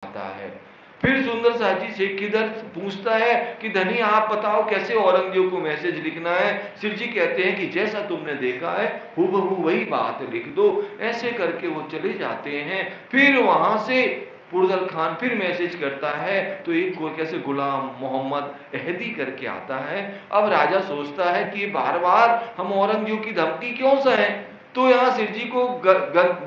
आता है। फिर सुंदर साहब जी से किधर पूछता है कि धनी आप बताओ कैसे औरंगजेब को मैसेज लिखना है। सिर जी कहते हैं कि जैसा तुमने देखा है हूबहू वही बात लिख दो। ऐसे करके वो चले जाते हैं। फिर वहां से पुरदल खान फिर मैसेज करता है तो एक कैसे गुलाम मोहम्मद अहदी करके आता है। अब राजा सोचता है कि बार बार हम औरंगजेब की धमकी क्यों सहें। तो यहाँ सिर जी को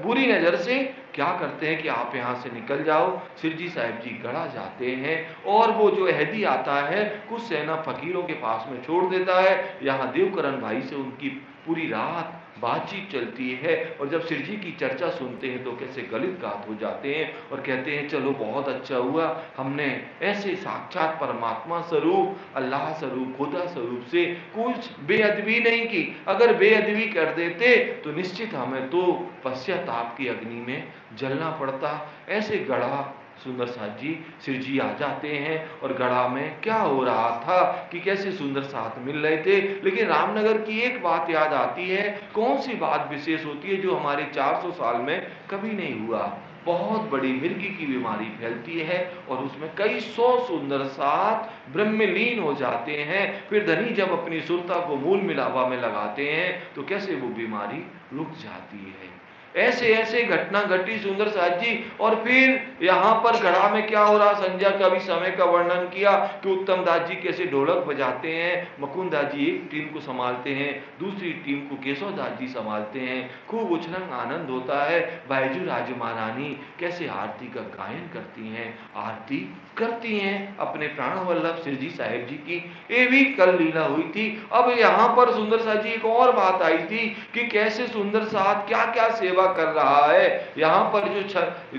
बुरी नजर से क्या करते हैं कि आप यहाँ से निकल जाओ। सिरजी साहिब जी गढ़ा जाते हैं और वो जो अहदी आता है कुछ सेना फकीरों के पास में छोड़ देता है। यहाँ देवकरण भाई से उनकी पूरी रात बातचीत चलती है और जब सिरजी की चर्चा सुनते हैं तो कैसे गलित गात हो जाते हैं और कहते हैं चलो बहुत अच्छा हुआ हमने ऐसे साक्षात परमात्मा स्वरूप अल्लाह स्वरूप खुदा स्वरूप से कुछ बेअदबी नहीं की। अगर बेअदबी कर देते तो निश्चित हमें तो पश्चाताप की अग्नि में जलना पड़ता। ऐसे गढ़ा सुंदर साथ जी सिर जी आ जाते हैं और गढ़ा में क्या हो रहा था कि कैसे सुंदर साथ मिल रहे थे। लेकिन रामनगर की एक बात याद आती है। कौन सी बात विशेष होती है जो हमारे 400 साल में कभी नहीं हुआ। बहुत बड़ी मिर्गी की बीमारी फैलती है और उसमें कई 100 सुंदर साथ ब्रह्म में लीन हो जाते हैं। फिर धनी जब अपनी सुरता को मूल मिलावा में लगाते हैं तो कैसे वो बीमारी रुक जाती है। ऐसे ऐसे घटना घटी सुंदर साथ जी। और फिर यहाँ पर गढ़ा में क्या हो रहा संध्या का भी समय का वर्णन किया कि उत्तम दास जी कैसे ढोलक बजाते हैं। मुकुंद दास जी एक टीम को संभालते हैं दूसरी टीम को केशव दास जी संभालते हैं। खूब उछरंग आनंद होता है। बैजू राज महारानी कैसे आरती का गायन करती हैं आरती करती हैं अपने प्राण वल्लभ सिरजी साहिब जी की। ये भी कल लीला हुई थी। अब यहाँ पर सुंदर साथ जी एक और बात आई थी कि कैसे सुंदर साथ क्या क्या सेवा कर रहा है। यहाँ पर जो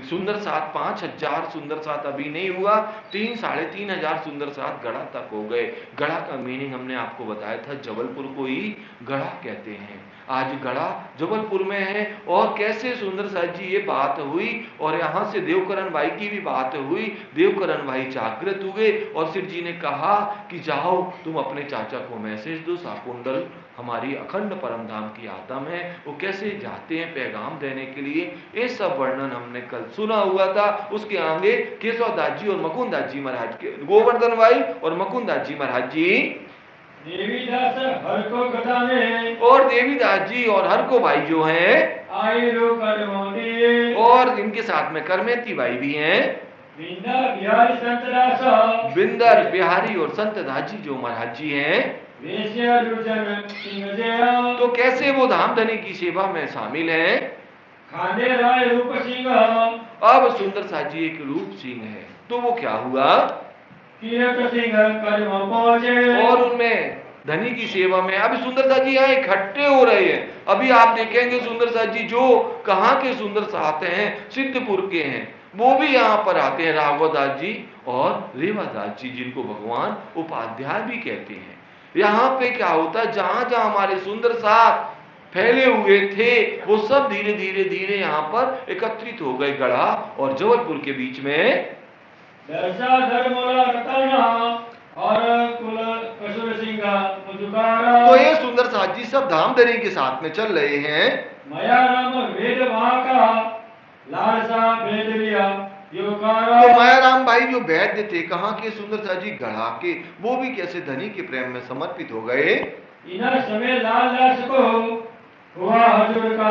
सुंदर साथ 5000 सुंदर साथ अभी नहीं हुआ 3-3.5 सुंदर साथ गढ़ा तक हो गए। गढ़ा का मीनिंग हमने आपको बताया था जबलपुर को ही गढ़ा कहते हैं। आज गढ़ा जबलपुर में है। और कैसे सुंदर साथ जी ये बात हुई और यहाँ से देवकरण भाई की भी बात हुई। देवकरण भाई जागृत हुए और सिर जी ने कहा कि जाओ तुम अपने चाचा को मैसेज दो साकुंडल हमारी अखंड परम धाम की आत्म है। वो कैसे जाते हैं पैगाम देने के लिए। ये सब वर्णन हमने कल सुना हुआ था। उसके आगे केशव दास जी और मुकुंद दास जी महाराज के गोवर्धन भाई और मुकुंद दास जी महाराज जी देवीदास हर को गदा में और देवीदास जी और हर को भाई जो हैं आई रो करमोदी और इनके साथ में करमेती भाई भी हैं। बिंदर बिहारी संत दास बिंदर बिहारी और संत दास जी जो महाराज जी हैं तो कैसे वो धामधनी की सेवा में शामिल हैं। खाने राय रूप सिंह अब सुंदर साथ जी एक रूप सिंह है तो वो क्या हुआ और उनमें धनी की सेवा में अभी सुंदर साथ जी यहाँ इकट्ठे हो रहे हैं। अभी आप देखेंगे सुंदर साथ जी जो कहाँ के सुंदर साथ हैं सिद्धपुर के हैं वो भी यहाँ पर आते हैं राघवदास जी और रेवादास जी जिनको भगवान उपाध्याय भी कहते हैं। यहाँ पे क्या होता है जहां जहां हमारे सुंदर साथ फैले हुए थे वो सब धीरे धीरे धीरे यहाँ पर एकत्रित हो गए गढ़ा और जबलपुर के बीच में। और कुल कसूर सिंह तो ये सुंदर साथ जी सब धामधनी के साथ में चल रहे हैं। मया राम वेद का लालसा भेद लिया तो मायाराम भाई जो वैद्य थे कहाँ के सुंदर साथ जी गढ़ा के वो भी कैसे धनी के प्रेम में समर्पित हो गए। इन्हें समय लाल दास को हुआ हजूर का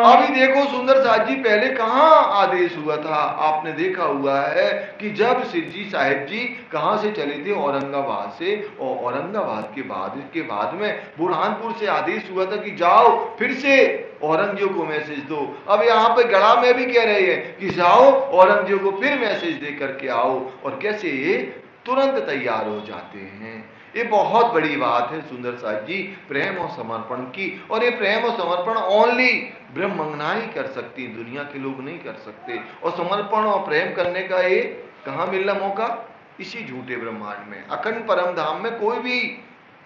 अभी देखो सुंदर साथ जी पहले कहाँ आदेश हुआ था आपने देखा हुआ है कि जब सिरजी साहिब जी कहाँ से चले थे औरंगाबाद से और औरंगाबाद के बाद में बुरहानपुर से आदेश हुआ था कि जाओ फिर से औरंगजेब को मैसेज दो। अब यहाँ पे गढ़ा में भी कह रहे हैं कि जाओ औरंगजेब को फिर मैसेज दे करके आओ और कैसे ये तुरंत तैयार हो जाते हैं। ये बहुत बड़ी बात है सुंदर साथ जी प्रेम और समर्पण की। और ये प्रेम और समर्पण ओनली ब्रह्मंगना ही कर सकती, दुनिया के लोग नहीं कर सकते। और समर्पण और प्रेम करने का ये कहाँ मिलना मौका इसी झूठे ब्रह्मांड में अखंड परम धाम में कोई भी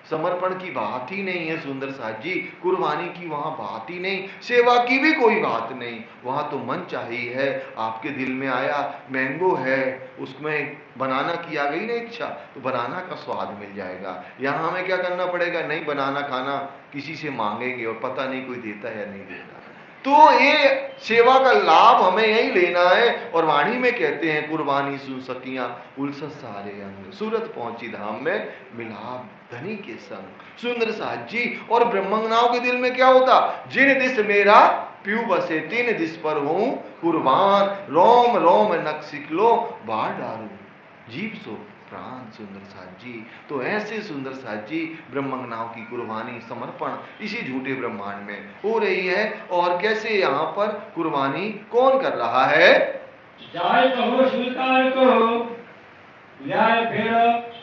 समर्पण की बात ही नहीं है सुंदर साथ जी। कुर्बानी की वहां बात ही नहीं, सेवा की भी कोई बात नहीं। वहां तो मन चाहिए है आपके दिल में आया मैंगो है उसमें बनाना की आ गई ना इच्छा तो बनाना का स्वाद मिल जाएगा। यहाँ हमें क्या करना पड़ेगा नहीं बनाना खाना किसी से मांगेंगे और पता नहीं कोई देता है या नहीं देता। तो ये सेवा का लाभ हमें यही लेना है। और वाणी में कहते हैं कुर्बानी सुन सकियां उलसत सारे अंग, सूरत पहुंची धाम में मिलाप धनी के संग। सुंदर साथ जी और ब्रह्मंगनाओं के दिल में क्या होता, जिन दिस मेरा प्यू बसे तीन दिस पर हूं कुर्बान, रोम रोम नक सिकलो बाहर डारू जीव सो प्राण। सुंदर साथ जी, तो ऐसे सुंदर साथ जी ब्रह्मंगनाओं की कुर्बानी समर्पण इसी झूठे ब्रह्मांड में हो रही है। और कैसे यहाँ पर कुर्बानी कौन कर रहा है, जाय कहो सुल्तान को ल्याय फिर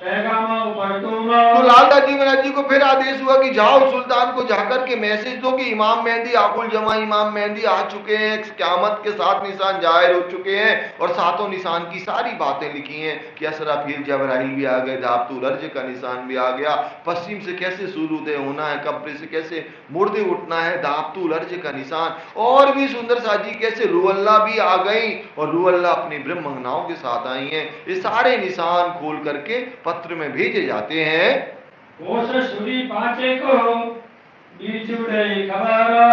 पैगामा ऊपर तुम। तो लालदास जी महाराज जी को फिर आदेश हुआ कि जाओ सुल्तान को जाकर के मैसेज दो कि इमाम मेहंदी आकुल जमा इमाम मेहंदी आ चुके हैं, क़यामत के 7 निशान जाहिर हो चुके हैं और 7 निशान की सारी बातें लिखी हैं कि असराफील जबराइल भी आ गए, दाबतुल अर्ज का निशान भी आ गया, पश्चिम से कैसे सूर्योदय होना है, कब्र से कैसे मुर्दे उठना है, दाबतुल अर्ज का निशान, और भी सुंदर साथ जी कैसे रूअल्लाह भी आ गई और रूअल्लाह अपनी ब्रह्मंगनाओं के साथ आई हैं। ये सारे निशान खोल करके पत्र में भेजे जाते हैं।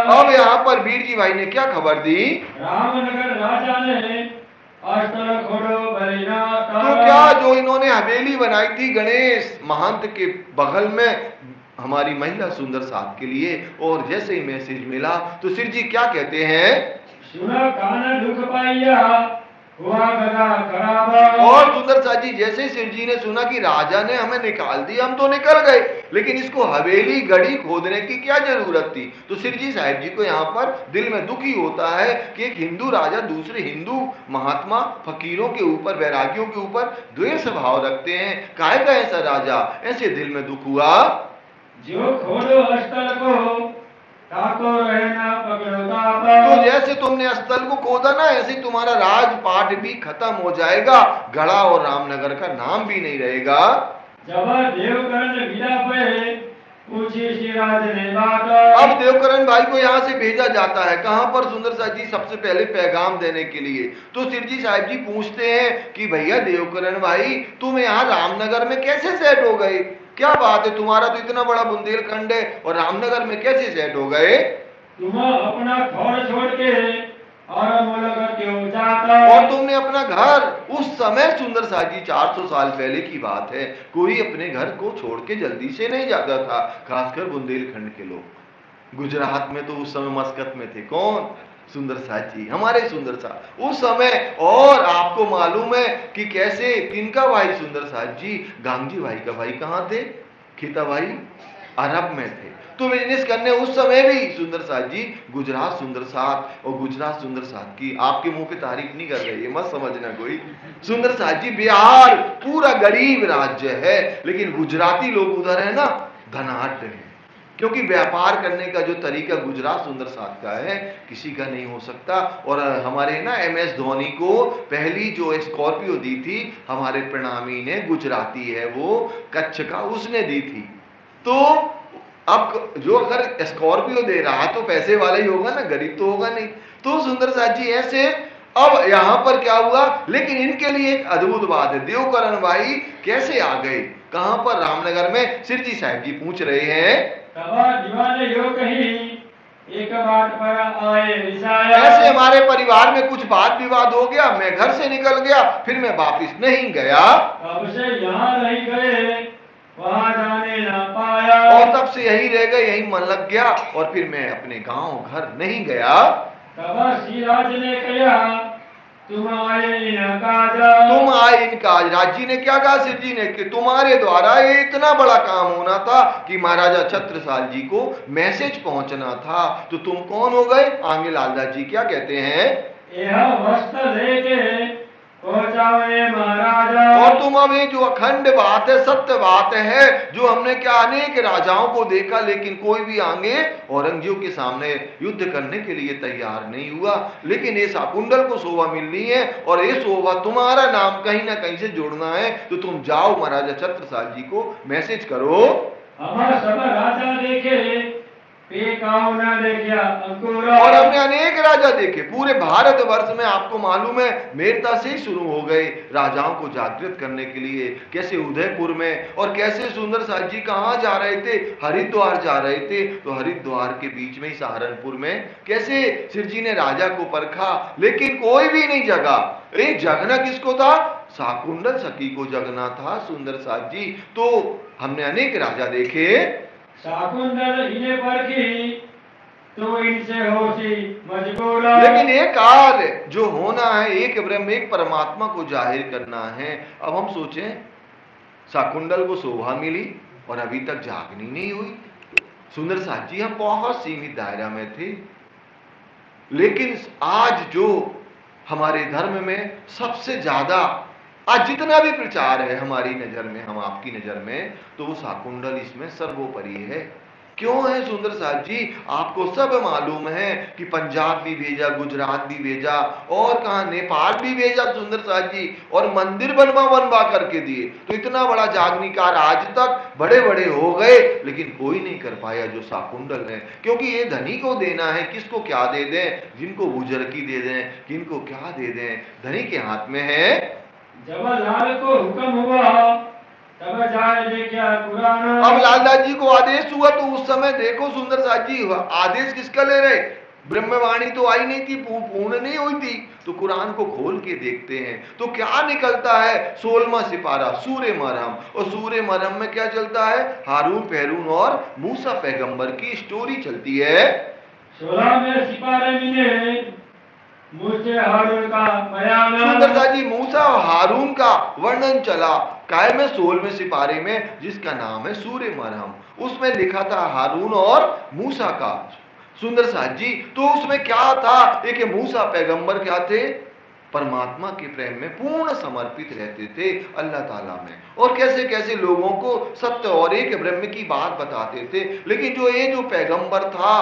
अब यहाँ पर वीर जी भाई ने क्या खबर दी, रामनगर राजा ने तो क्या जो इन्होंने हवेली बनाई थी गणेश महंत के बगल में हमारी महिला सुंदर साथ के लिए, और जैसे ही मैसेज मिला तो सिर जी क्या कहते हैं, सुना कान दुख पाइया हुआ गदा खराब। और सुंदर साथ जी जैसे सिर जी ने सुना कि राजा ने हमें निकाल दिया, हम तो निकल गए, लेकिन इसको हवेली गढ़ी खोदने की क्या जरूरत थी। तो सिर जी साहब जी को यहाँ पर दिल में दुखी होता है कि एक हिंदू राजा दूसरे हिंदू महात्मा फकीरों के ऊपर वैरागियों के ऊपर द्वेष भाव रखते हैं, काहे का ऐसा राजा, ऐसे दिल में दुख हुआ। जो खोलो अस्तर को तो जैसे तुमने स्थल को खोदा ना, ऐसे तुम्हारा राजपाट भी खत्म हो जाएगा, गढ़ा और रामनगर का नाम भी नहीं रहेगा। जब देवकरण विदा पे पूछी श्रीराज ने बात। अब देवकरण भाई को यहाँ से भेजा जाता है, कहां पर सुंदर साथ जी, सबसे पहले पैगाम देने के लिए। तो सिर जी साहब जी पूछते हैं कि भैया देवकरण भाई तुम यहाँ रामनगर में कैसे सेट हो गए, क्या बात है, तुम्हारा तो इतना बड़ा बुंदेलखंड है और रामनगर में कैसे सेट हो गए। तुम अपना घर छोड़ के और मुल्क क्यों जाता, और तुमने अपना घर, उस समय सुंदर साथ जी 400 साल पहले की बात है, कोई अपने घर को छोड़ के जल्दी से नहीं जाता था, खासकर बुंदेलखंड के लोग। गुजरात में तो उस समय मस्कत में थे कौन, सुंदर साथ जी, हमारे सुंदर साथ उस समय। और आपको मालूम है कि कैसे किनका भाई सुंदर साथ जी, गांधी भाई का भाई कहां थे, खीता भाई अरब में थे। तो बिजनेस करने उस समय भी सुंदर साथ जी गुजरात सुंदर साथ, और गुजरात सुंदर साथ की आपके मुंह पे तारीफ नहीं कर रही है, मत समझना कोई। सुंदर साथ जी बिहार पूरा गरीब राज्य है, लेकिन गुजराती लोग उधर है ना धनाढ्य है, क्योंकि व्यापार करने का जो तरीका गुजरात सुंदर साथ का है किसी का नहीं हो सकता। और हमारे ना MS धोनी को पहली जो स्कॉर्पियो दी थी हमारे प्रणामी ने, गुजराती है वो, कच्छ का, उसने दी थी। तो अब जो अगर स्कॉर्पियो दे रहा तो पैसे वाला ही होगा ना, गरीब तो होगा नहीं। तो सुंदर साथ जी ऐसे। अब यहां पर क्या हुआ, लेकिन इनके लिए एक अद्भुत बात है, देवकरण भाई कैसे आ गए, कहां पर, रामनगर में। सिर जी साहब जी पूछ रहे हैं, एक बात पर आए ऐसे हमारे परिवार में कुछ बात विवाद हो गया, मैं घर से निकल गया, फिर मैं वापिस नहीं गया, तब से यहाँ नहीं गए वहां जाने ना पाया, और तब से यही रह गए, यही मन लग गया, और फिर मैं अपने गांव घर नहीं गया। तब श्रीराज ने कहा तुम आए इनका, तुम आए इनका। राज जी ने क्या कहा सिर जी ने कि तुम्हारे द्वारा ये इतना बड़ा काम होना था कि महाराजा छत्रसाल जी को मैसेज पहुंचना था, तो तुम कौन हो गए। आगे लालदास जी क्या कहते हैं, यह वस्त्र लेके पहुंचावे महाराजा, और तुम अब ये जो अखंड बात है, सत्य बात है, जो हमने क्या अनेक राजाओं को देखा, लेकिन कोई भी आगे औरंगजेब के सामने युद्ध करने के लिए तैयार नहीं हुआ, लेकिन ये शाकुंडल को शोभा मिलनी है, और ये शोभा तुम्हारा नाम कहीं ना कहीं से जोड़ना है, तो तुम जाओ महाराजा छत्रसाल जी को मैसेज करो। हमारा सब राजा देखे पीकाऊ न देखिया अंकुर और हमने अनेक राजा देखे पूरे भारतवर्ष में। आपको मालूम है मेरता से ही शुरू हो गए राजाओं को जागृत करने के लिए। कैसे उदयपुर में, और कैसे सुंदर साथ जी कहाँ जा रहे थे, हरिद्वार जा रहे थे, तो हरिद्वार के बीच में ही सहारनपुर में कैसे शिव जी ने राजा को परखा, लेकिन कोई भी नहीं जगा। जगना किसको था, शाकुंडल सखी को जगना था सुंदर साथ जी। तो हमने अनेक राजा देखे, शाकुंतल इन्हें परखी तो इनसे होशी मजबूरा। लेकिन एक कार्य जो होना है, एक ब्रह्म एक परमात्मा को जाहिर करना है। अब हम सोचें शाकुंडल को शोभा मिली और अभी तक जागनी नहीं हुई। सुंदर साथ जी हम बहुत सीमित दायरा में थे, लेकिन आज जो हमारे धर्म में सबसे ज्यादा आज जितना भी प्रचार है हमारी नजर में, हम आपकी नजर में, तो वो शाकुंडल इसमें सर्वोपरि है। क्यों है सुंदर साथ जी, आपको सब मालूम है कि पंजाब भी भेजा, गुजरात भी भेजा, और कहा नेपाल भी भेजा सुंदर साथ जी, और मंदिर बनवा बनवा करके दिए। तो इतना बड़ा जागनिकार आज तक बड़े बड़े हो गए, लेकिन कोई नहीं कर पाया जो शाकुंडल है। क्योंकि ये धनी को देना है, किसको क्या दे दें, जिनको बुजुर्गी दे दें, किनको क्या दे दें, धनी के हाथ में है। जब लाल को हुक्म हुआ तब जाए देखिया पुराना। अब लालदास जी को आदेश हुआ तो उस समय देखो सुंदर साथ जी आदेश किसका ले रहे, ब्रह्मवाणी तो आई नहीं थी, पूर्ण नहीं हुई थी। तो कुरान को खोल के देखते हैं तो क्या निकलता है, 16वां सिपारा सूर्य मरहम, और सूर्य मरहम में क्या चलता है, हारून पैरून और मूसा पैगंबर की स्टोरी चलती है। 16वें सिपारे में मूसे हारून का बयान। सुंदर साथ जी मूसा और हारून का वर्णन चला काय में 16वें सिपारे में, जिसका नाम है सूर्य मरहम। उसमें लिखा था हारून और मूसा का। सुंदर साथ जी तो उसमें क्या था, एक मूसा पैगंबर क्या थे, परमात्मा के प्रेम में पूर्ण समर्पित रहते थे अल्लाह ताला में, और कैसे कैसे लोगों को सत्य और एक ब्रह्म की बात बताते थे। लेकिन जो ये जो पैगंबर था,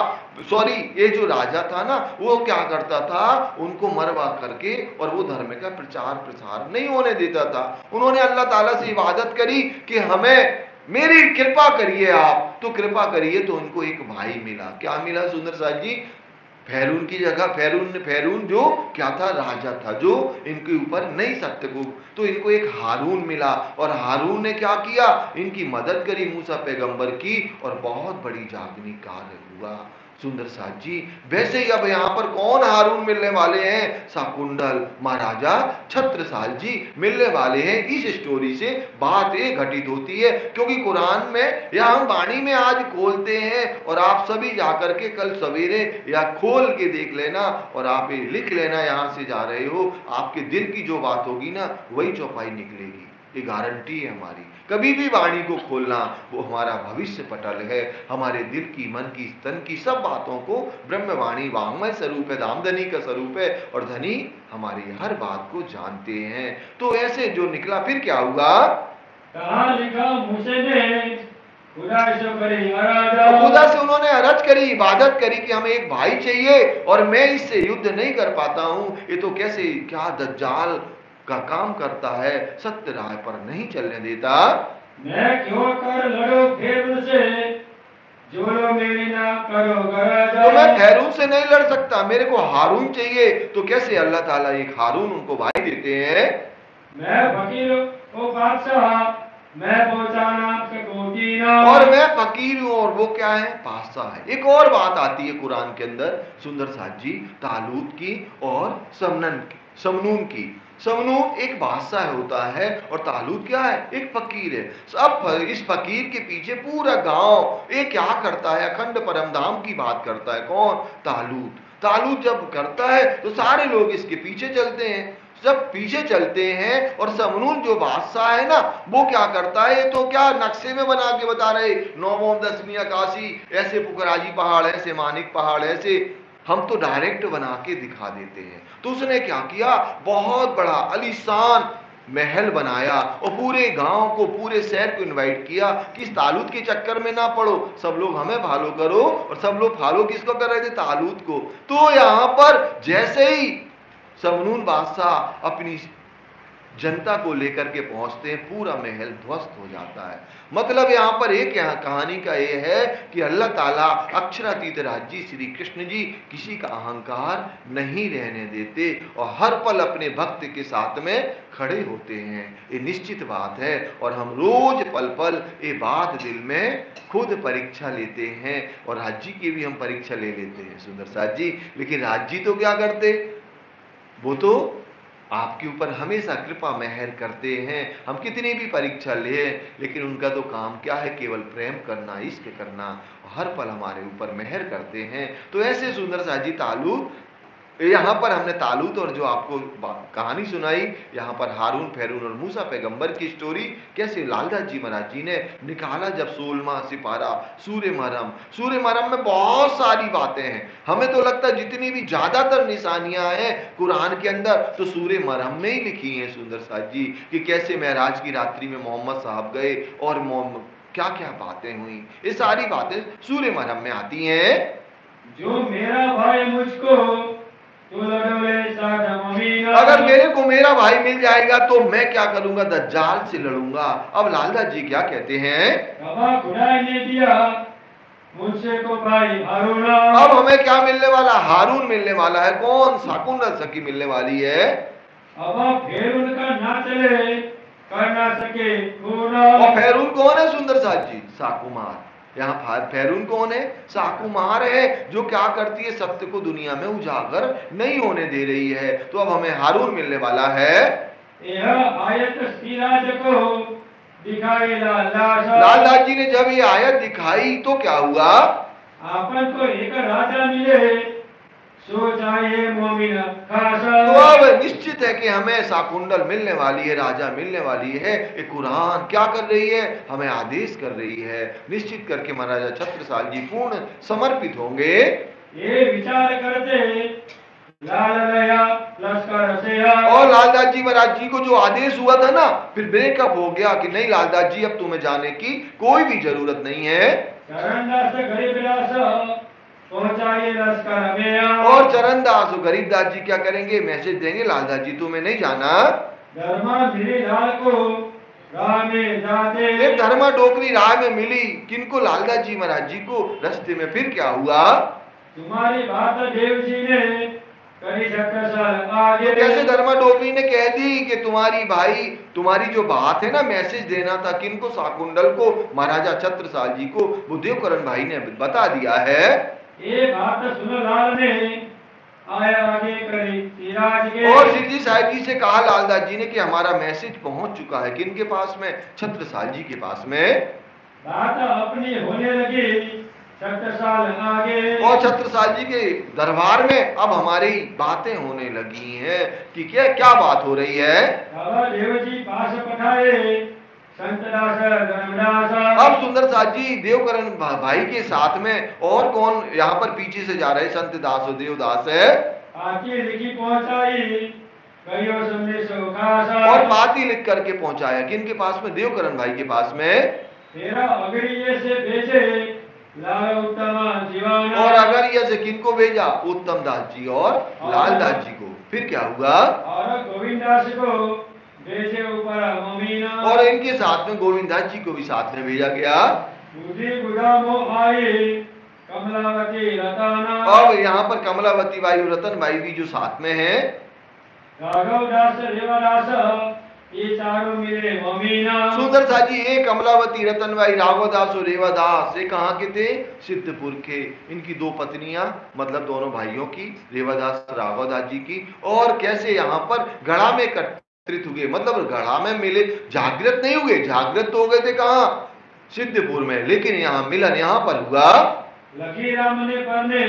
सॉरी ये जो राजा था ना, वो क्या करता था, उनको मरवा करके और वो धर्म का प्रचार प्रसार नहीं होने देता था। उन्होंने अल्लाह ताला से इबादत करी कि हमें मेरी कृपा करिए आप, तो कृपा करिए, तो उनको एक भाई मिला। क्या मिला सुंदर साथ जी, फैरून की जगह फैरून जो क्या था, राजा था, जो इनके ऊपर नहीं सत्य को, तो इनको एक हारून मिला, और हारून ने क्या किया, इनकी मदद करी मूसा पैगंबर की, और बहुत बड़ी जागनी कार्य हुआ सुंदर साथ जी। वैसे ही अब यहाँ पर कौन हारून मिलने वाले हैं, शाकुंडल महाराजा छत्रसाल जी मिलने वाले हैं। इस स्टोरी से बात ये घटित होती है, क्योंकि कुरान में या हम वाणी में आज खोलते हैं, और आप सभी जाकर के कल सवेरे या खोल के देख लेना, और आप ये लिख लेना, यहाँ से जा रहे हो आपके दिल की जो बात होगी ना वही चौपाई निकलेगी, ये गारंटी है हमारी। कभी भी वाणी को खोलना वो हमारा भविष्य पटल है, हमारे दिल की, मन की, तन की सब बातों को ब्रह्मवाणी वांग्मय स्वरूप है, धामधनी का स्वरूप है, और धनी हमारी हर बात को जानते हैं। तो ऐसे जो निकला, फिर क्या हुआ, कहा लिखा मूसे ने खुदा से उन्होंने अरज करी, इबादत करी कि हमें एक भाई चाहिए, और मैं इससे युद्ध नहीं कर पाता हूं, ये तो कैसे क्या दज्जाल का काम करता है, सत्य राह पर नहीं चलने देता। मैं क्यों कर लड़ो फिर उनसे, जो लो मेरी ना करो गरज। तो मैं फैरून से नहीं लड़ सकता, मेरे को हारून चाहिए। तो कैसे अल्लाह ताला एक हारून उनको भाई देते हैं। मैं फकीर ओ बादशाह, मैं पहुंचाना और मैं फकीर हूं, और वो क्या है, बादशाह है। एक और बात आती है कुरान के अंदर सुंदर साथ जी, तालूत की और समनून की। समनून एक बादशाह होता है, और तालूत क्या है, एक फकीर है। सब इस फकीर के पीछे पूरा गांव ये क्या करता है, अखंड परमधाम की बात करता है। कौन, तालूत। तालूत जब करता है तो सारे लोग इसके पीछे चलते हैं, जब पीछे चलते हैं। और समनून जो बादशाह है ना, वो क्या करता है, ये तो क्या नक्शे में बना के बता रहे, 9 10वीं आकाशी, ऐसे पुखराजी पहाड़, ऐसे मानिक पहाड़, ऐसे हम तो डायरेक्ट बना के दिखा देते हैं। तो उसने क्या किया, बहुत बड़ा आलीशान महल बनाया, और पूरे गांव को, पूरे शहर को इनवाइट किया कि इस तालूत के चक्कर में ना पड़ो, सब लोग हमें फॉलो करो। और सब लोग फॉलो किसको कर रहे थे, तालूत को। तो यहां पर जैसे ही समनून बादशाह अपनी जनता को लेकर के पहुंचते हैं, पूरा महल ध्वस्त हो जाता है। मतलब यहाँ पर एक यहाँ कहानी का ये है कि अल्लाह ताला अक्षरातीत राज्य श्री कृष्ण जी किसी का अहंकार नहीं रहने देते और हर पल अपने भक्त के साथ में खड़े होते हैं। ये निश्चित बात है और हम रोज पल पल ये बात दिल में खुद परीक्षा लेते हैं और राज्य की भी हम परीक्षा ले लेते हैं सुंदर साथ जी। लेकिन राज्य तो क्या करते, वो तो आपके ऊपर हमेशा कृपा मेहर करते हैं। हम कितनी भी परीक्षा ले लेकिन उनका तो काम क्या है, केवल प्रेम करना, इश्क करना, हर पल हमारे ऊपर मेहर करते हैं। तो ऐसे सुंदर साथ जी तालूत, यहाँ पर हमने तालूत और जो आपको कहानी सुनाई, यहाँ पर हारून फैरून और मूसा पैगंबर की स्टोरी, कैसे लालदास जी महाराज जी ने निकाला जब 16वां सिपारा सूर्य महरम में बहुत सारी बातें हैं। हमें तो लगता है जितनी भी ज्यादातर निशानियां हैं कुरान के अंदर तो सूर्य महरम में ही लिखी हैं सुंदर साथ जी, कि कैसे महराज की रात्रि में मोहम्मद साहब गए और क्या क्या बातें हुई, ये सारी बातें सूर्य महरम में आती हैं। जो मेरा भाई मुझको अगर मेरे को मेरा भाई मिल जाएगा तो मैं क्या करूंगा, दज्जाल से लड़ूंगा। अब लालदास जी क्या कहते हैं, खुदा ने दिया मुझसे को भाई हारून। अब हमें क्या मिलने वाला, हारून मिलने वाला है। कौन, साकुन सकी मिलने वाली है। अब फेरून का ना चले कर ना सके और फेरून कौन है सुंदर साथ जी, साकुमार। यहाँ फेरून कौन है, साकुमार है, जो क्या करती है, सत्य को दुनिया में उजागर नहीं होने दे रही है। तो अब हमें हारून मिलने वाला है। यह आयत सिराज को दिखाई लालदास जी ने जब ये आयत दिखाई तो क्या हुआ, आपन को एक राजा मिले सो चाहिए मोमिन खासा। तो अब निश्चित है कि हमें साकुंडल मिलने वाली है, राजा मिलने वाली है। ये कुरान क्या कर रही है, हमें आदेश कर रही है। निश्चित करके महाराजा छत्रसाल जी पूर्ण समर्पित होंगे। ये विचार करते और लालदास जी महाराज जी को जो आदेश हुआ था ना, फिर ब्रेकअप हो गया कि नहीं लालदास जी अब तुम्हें जाने की कोई भी जरूरत नहीं है। और चरणदास गरीबदास जी क्या करेंगे, मैसेज देंगे, लालदास जी तुम्हें नहीं जाना। एक धर्मा डोकरी राह में मिली, किनको, लालदास जी महाराज जी को रास्ते में। फिर क्या हुआ, तुम्हारी बात देव जी ने तो कैसे धर्मा डोकरी ने कह दी कि तुम्हारी जो बात है ना, मैसेज देना था किनको, साकुंडल को, महाराजा छत्रसाल जी को, वो देवकरण भाई ने बता दिया है। ये बात सुन लाल ने आया आगे करी सिराज के, और सिद्धि साहिब जी से कहा लालदास जी ने कि हमारा मैसेज पहुंच चुका है। किनके पास में, छत्रसाल जी के पास में। बात अपनी होने लगी छत्रसाल आगे, और छत्रसाल जी के दरबार में अब हमारी बातें होने लगी हैं कि क्या बात हो रही है। देव जी पास पठाए संतदास धर्मदास। अब सुंदर साथ जी देवकरण भाई के साथ में और कौन यहाँ पर पीछे से जा रहे, संत दास और देवदास है। पाती लिखी पहुंचाई और पाती लिख करके पहुंचाया किनके पास में, देवकरण भाई के पास में। तेरा अगरिये से भेजे लाल उत्तम जीवाना, और अगरिये से किनको भेजा, उत्तम दास जी और लालदास जी को। फिर क्या हुआ, और गोविंदास को भेजे ऊपर मोमीना, और इनके साथ में गोविंदास जी को भी साथ में भेजा गया। कमलावती रतना, और यहाँ पर कमलावती बाई और रतन बाई भी जो साथ में है। राघवदास रेवादास ये चारों मिले मोमीना। सुंदर सा जी, ये कमलावती, रतनबाई, राघवदास और रेवादास ये कहाँ के थे, सिद्धपुर के। इनकी दो पत्नियां, मतलब दोनों भाइयों की, रेवादास राघवदास जी की। और कैसे यहाँ पर गढ़ा में एकत्रित हुए, मतलब गढ़ा में मिले, जागृत नहीं हुए, जागृत तो हो गए थे कहाँ, सिद्धपुर में, लेकिन यहाँ मिलन यहाँ पर हुआ। लकी राम ने पढ़ने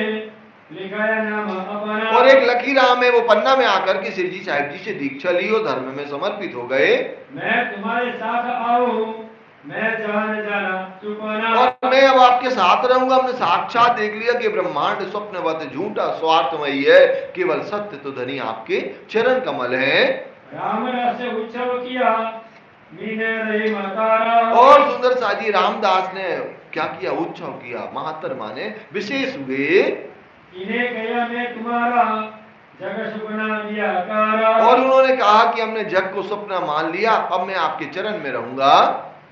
लिखाया नाम अपना, और एक लकी राम है, वो पन्ना में आकर के सिरजी साहिब जी से दीक्षा ली और धर्म में समर्पित हो गए। मैं तुम्हारे साथ आऊं, मैं जान जाना चुपाना, और मैं अब आपके साथ रहूंगा। हमने साक्षात देख लिया कि ब्रह्मांड स्वप्नवत झूठा स्वार्थमयी है, केवल सत्य तो धनी आपके चरण कमल है। रामदास से उत्सव किया मीने रही मातारा, और सुंदर साजी रामदास ने क्या किया, उत्सव किया, महातर माने विशेष हुए। इन्हें कहा मैं तुम्हारा जग सुपना दिया कारा। और उन्होंने कहा कि हमने जग को सपना मान लिया, अब मैं आपके चरण में रहूंगा।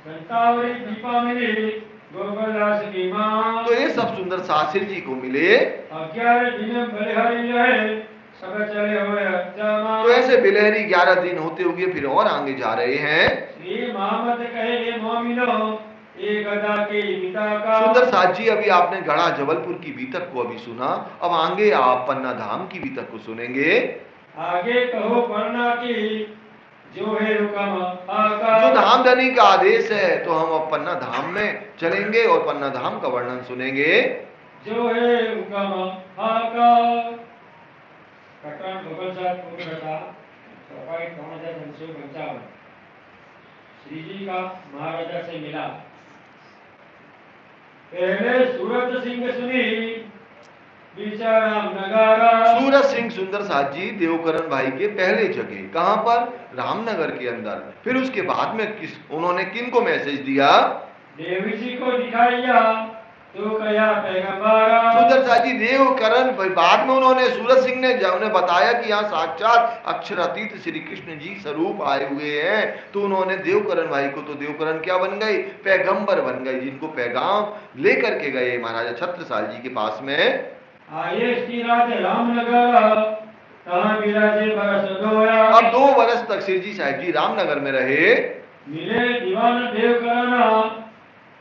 संतावरी दीपा मिली गोकुलदास की मां। तो ये सब सुंदर शास्त्री जी को मिले। 11 दिन बलिहारी रहे सब चले हुए अच्चा। तो ऐसे बिलहरी 11 दिन होते हुए फिर और आगे जा रहे हैं। श्री मोहम्मद कहे मोमिनो एक अदा के पिता का। सुंदर साथ जी अभी आपने गढ़ा जबलपुर की बीतक को अभी सुना, अब आगे आप पन्ना धाम की बीतक को सुनेंगे। आगे कहो पन्ना की जो है हुक्म आका। जो धाम धनी का आदेश है तो हम अब पन्ना धाम में चलेंगे और पन्ना धाम का वर्णन सुनेंगे। जो है हुक्म आका। कटन भगवान साहब पूर्णता सफाई 5355 श्री जी का महाराजा से मिला। पहले सूरत सिंह सुनी बिचाराम नगारा। सूरत सिंह सुंदर साथ जी देवकरण भाई के पहले जगह कहां पर? रामनगर के अंदर। फिर उसके बाद में उन्होंने किन को मैसेज दिया? देवी जी को दिखाया तो कया पैगंबरा। सुंदर साथ जी देवकरण बाद में उन्होंने सूरत सिंह ने उन्हें बताया कि यहाँ साक्षात अक्षरातीत श्री कृष्ण जी स्वरूप आए हुए हैं। तो उन्होंने देवकरण भाई को, तो देवकरण क्या बन गए? पैगंबर बन गए, जिनको पैगाम लेकर के गए महाराजा छत्रसाल जी के पास में। आये श्री राधे रामनगर कहाँ विराजे बरस दोया। अब 2 वर्ष तक श्री जी साहब जी रामनगर में रहे। मिले दीवान देवकरण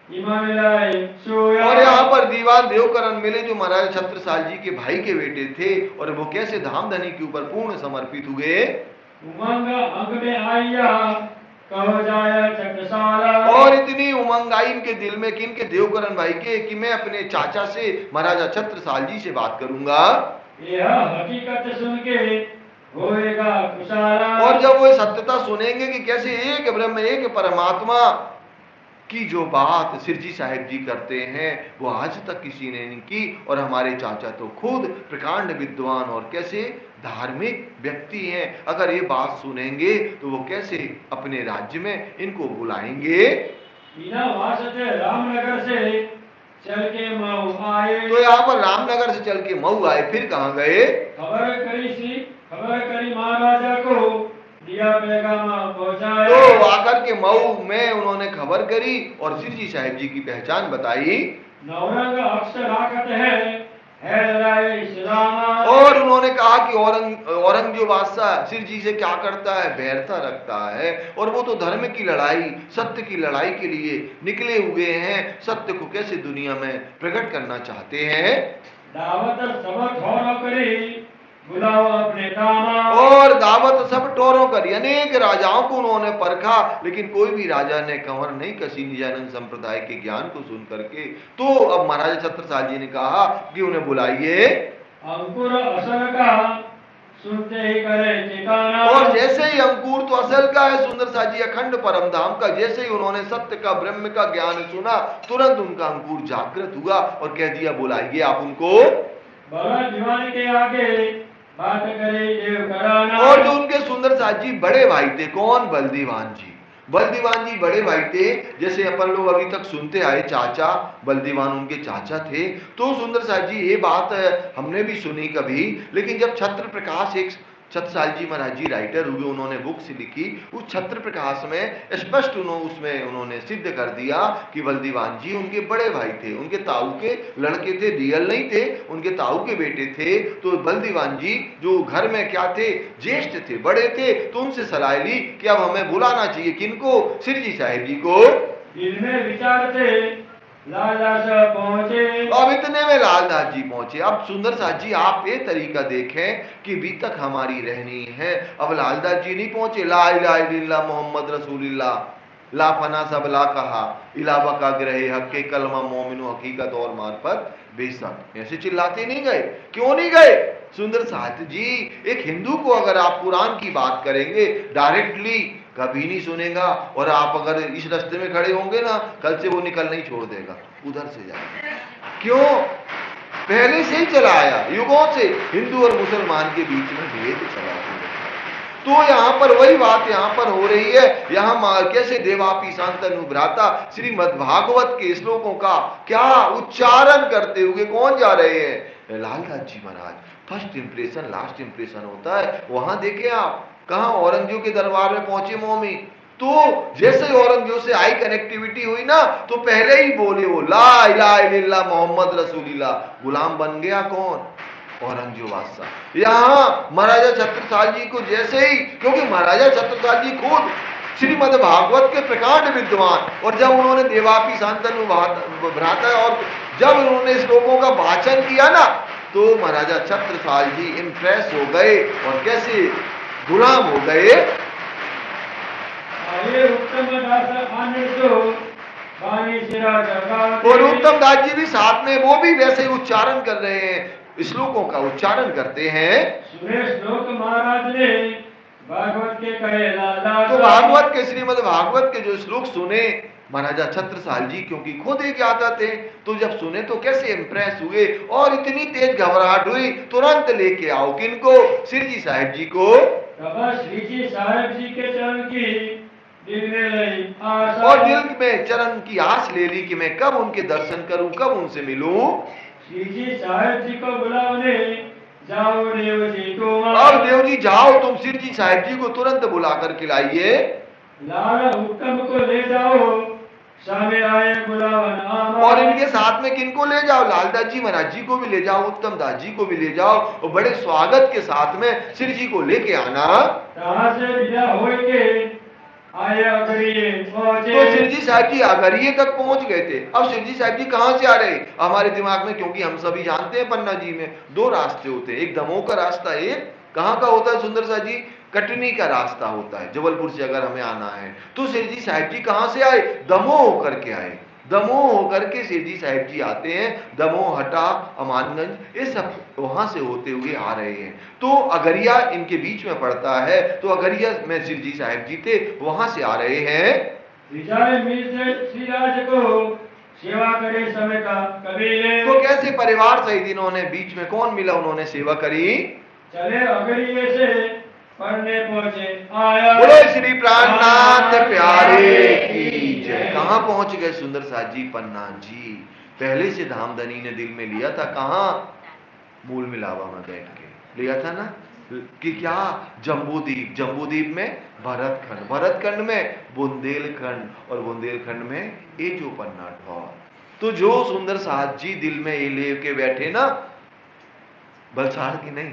ईमान लाए सोया। और यहाँ पर दीवान देवकरण मिले जो महाराजा छत्रसाल जी के भाई के बेटे थे, और वो कैसे धामधनी के ऊपर पूर्ण समर्पित हुए। उमंग अंग में आया कहो जाया छत्रसाला। और इतनी उमंग आई इनके दिल में, कि इनके देवकरण भाई के, कि मैं अपने चाचा से महाराजा छत्रसाल जी से बात करूंगा। यह हकीकत सुन के होएगा खुशाला। और जब वो सत्यता सुनेंगे कि कैसे एक ब्रह्म एक परमात्मा की जो बात सिरजी साहिब जी करते हैं वो आज तक किसी ने नहीं की, और हमारे चाचा तो खुद प्रकांड विद्वान और कैसे धार्मिक व्यक्ति हैं, अगर ये बात सुनेंगे तो वो कैसे अपने राज्य में इनको बुलाएंगे। बिना वास्ते रामनगर से चल के मऊ आए। तो यहाँ पर रामनगर से चल के मऊ आए। फिर कहाँ गए? खबर करी महाराजा को दिया पैगाम पहुंचाए। तो आकर के मऊ में उन्होंने खबर करी और सिरजी साहिब जी की पहचान बताई। नौरंग अक्षराकत है राय इस्लामा। और उन्होंने कहा कि औरंगजेब बादशाह सिरजी से क्या करता है? बैरता रखता है, और वो तो धर्म की लड़ाई, सत्य की लड़ाई के लिए निकले हुए हैं, सत्य को कैसे दुनिया में प्रकट करना चाहते हैं। दावत सब ठोरो करी बुलाओ अपने दामा। और दावत सब टोरों करी, अनेक राजाओं को उन्होंने परखा, लेकिन कोई भी राजा ने कंवर नहीं कसी निजानंद संप्रदाय के ज्ञान को सुन करके। तो अब महाराजा छत्रसाल जी ने कहा कि उन्हें बुलाइए। अंकुर असल का सुनते ही करे ठिकाना। और जैसे ही अंकुर तो असल का है सुंदर साथ जी अखंड परम धाम का, जैसे ही उन्होंने सत्य का ब्रह्म का ज्ञान सुना, तुरंत उनका अंकुर जागृत हुआ और कह दिया बुलाइए आप उनको। बड़ा दीवान के आगे बात करे देव कराना। और जो उनके सुंदर साथ जी बड़े भाई थे, कौन? बलदीवान जी। बलदीवान जी बड़े भाई थे, जैसे अपन लोग अभी तक सुनते आए चाचा, बलदीवान उनके चाचा थे। तो सुंदर साथ जी ये बात हमने भी सुनी कभी, लेकिन जब छत्र प्रकाश, एक छत्रसाल जी महाराज जी राइटर हुए, उन्होंने बुक्स लिखी, उस छत्र प्रकाश में स्पष्ट उसमें उन्होंने सिद्ध कर दिया कि बलदीवान जी उनके बड़े भाई थे, उनके ताऊ के लड़के थे, रियल नहीं थे, उनके ताऊ के बेटे थे। तो बलदीवान जी जो घर में क्या थे? ज्येष्ठ थे, बड़े थे। तो उनसे सलाह ली कि अब हमें बुलाना चाहिए किनको? सिरजी साहिब जी को। दिल में विचार थे लालदास पहुंचे। अब इतने में लालदास जी पहुंचे। अब सुंदर साथ जी आप ये तरीका देखें कि बीतक हमारी रहनी है। अब लालदास जी नहीं पहुंचे, ला इलाहा इल्लल्लाह मोहम्मद रसूलुल्लाह, ला फना सब ला कहा, इलावा का ग्रहे हक्के कलमा मोमिनो हकीकत और मार्फत बेशक, ऐसे चिल्लाते नहीं गए। क्यों नहीं गए? सुंदर साथ जी एक हिंदू को अगर आप कुरान की बात करेंगे डायरेक्टली कभी नहीं सुनेगा, और आप अगर इस रास्ते में खड़े होंगे ना, कल से वो निकलना ही छोड़ देगा, उधर से जाएगा। क्यों? पहले से ही चला आया, युगों से हिंदू और मुसलमान के बीच में भेद चला हुआ। तो यहाँ पर वही बात यहाँ पर हो रही है। यहाँ कैसे देवापी शांतनु भ्राता श्रीमद् भागवत के श्लोकों का क्या उच्चारण करते हुए कौन जा रहे हैं? लालदास जी महाराज। फर्स्ट इंप्रेशन लास्ट इंप्रेशन होता है। वहां देखे आप, कहां औरंगजेब के दरबार में पहुंचे मोमी, तो जैसे औरंगजेब से आई कनेक्टिविटी हुई ना, तो पहले ही बोले वो ला इलाहा इल्लल्लाह मोहम्मद रसूलुल्लाह, गुलाम बन गया कौन? औरंगजेब बादशाह। यहां महाराजा छत्रसाल जी को जैसे ही, क्योंकि महाराजा छत्रसाल जी खुद श्रीमद् भागवत के प्रकांड विद्वान, और जब उन्होंने देवापी शांतनु भ्राता और जब उन्होंने श्लोकों का वाचन किया ना, तो महाराजा छत्रसाल जी इंप्रेस हो गए और कैसे गुलाम हो गए। और उत्तम दास जी भी साथ में वो भी वैसे ही उच्चारण कर रहे हैं, श्लोकों का उच्चारण करते हैं। श्लोक महाराज ने भागवत के कहे तो भागवत के श्रीमद् भागवत के जो श्लोक सुने महाराजा छत्रसाल जी, क्योंकि खुद ही ज्ञाता थे, तो जब सुने तो कैसे इंप्रेस हुए और इतनी तेज घबराहट हुई, तुरंत लेके आओ किनको? श्री जी साहिब जी को। श्री जी साहिब जी के चरण की दिल में ली आस, और दिल में चरण की आस ले ली कि मैं कब उनके दर्शन करूं, कब उनसे मिलूं। श्री जी साहिब जी को बुलाने जाओ देव जी को। अब देव जी जाओ, तुम श्री जी साहिब जी को तुरंत बुला कर लाइए। लाल हुक्म को ले जाओ, सामने आए बुलावन आमा। और इनके साथ में किनको ले जाओ? लालदास जी महाराज जी को भी ले जाओ, उत्तम दास जी को भी ले जाओ, और बड़े स्वागत के साथ में श्री जी को लेके आना। कहां से विदा होके आए अगरिये पहुंचे। तो श्री जी साहिब जी अगरिये तक पहुंच गए थे। अब श्री जी साहिब जी कहां से आ रहे? हमारे दिमाग में, क्योंकि हम सभी जानते हैं पन्ना जी में दो रास्ते होते हैं, एक दमोह का रास्ता, एक कहां का होता है सुंदर सा जी? कटनी का रास्ता होता है, जबलपुर से अगर हमें आना है। तो श्री जी साहिब जी कहां से आए? दमोह होकर के आए। दमोह होकर के श्री जी साहिब जी आते हैं, दमोह, हटा, अमानगंज, ये सब वहां से होते हुए आ रहे हैं। तो अगरिया इनके बीच में पड़ता है, तो अगरिया में श्री जी साहिब जी थे, वहां से आ रहे हैं। श्रीराज को सेवा करे समय का कबीले। तो कैसे परिवार सहित इन्होंने, बीच में कौन मिला, उन्होंने सेवा करी। चले अगरिये से पढ़ने पहुंचे आया। बोलो श्री प्राणनाथ प्यारे की जय। कहां पहुंच गए सुंदर साथ जी? पन्ना जी। पहले से धामधनी ने दिल में लिया था, कहां? मूल मिलावा में बैठ के लिया था ना, कि क्या? जम्बूद्वीप, जम्बूद्वीप में भरतखंड, भरतखंड में बुंदेलखंड, और बुंदेलखंड में ये जो पन्ना ठौर। तो जो सुंदर साथ जी दिल में ये लेके बैठे ना, बलसाड़ की नहीं,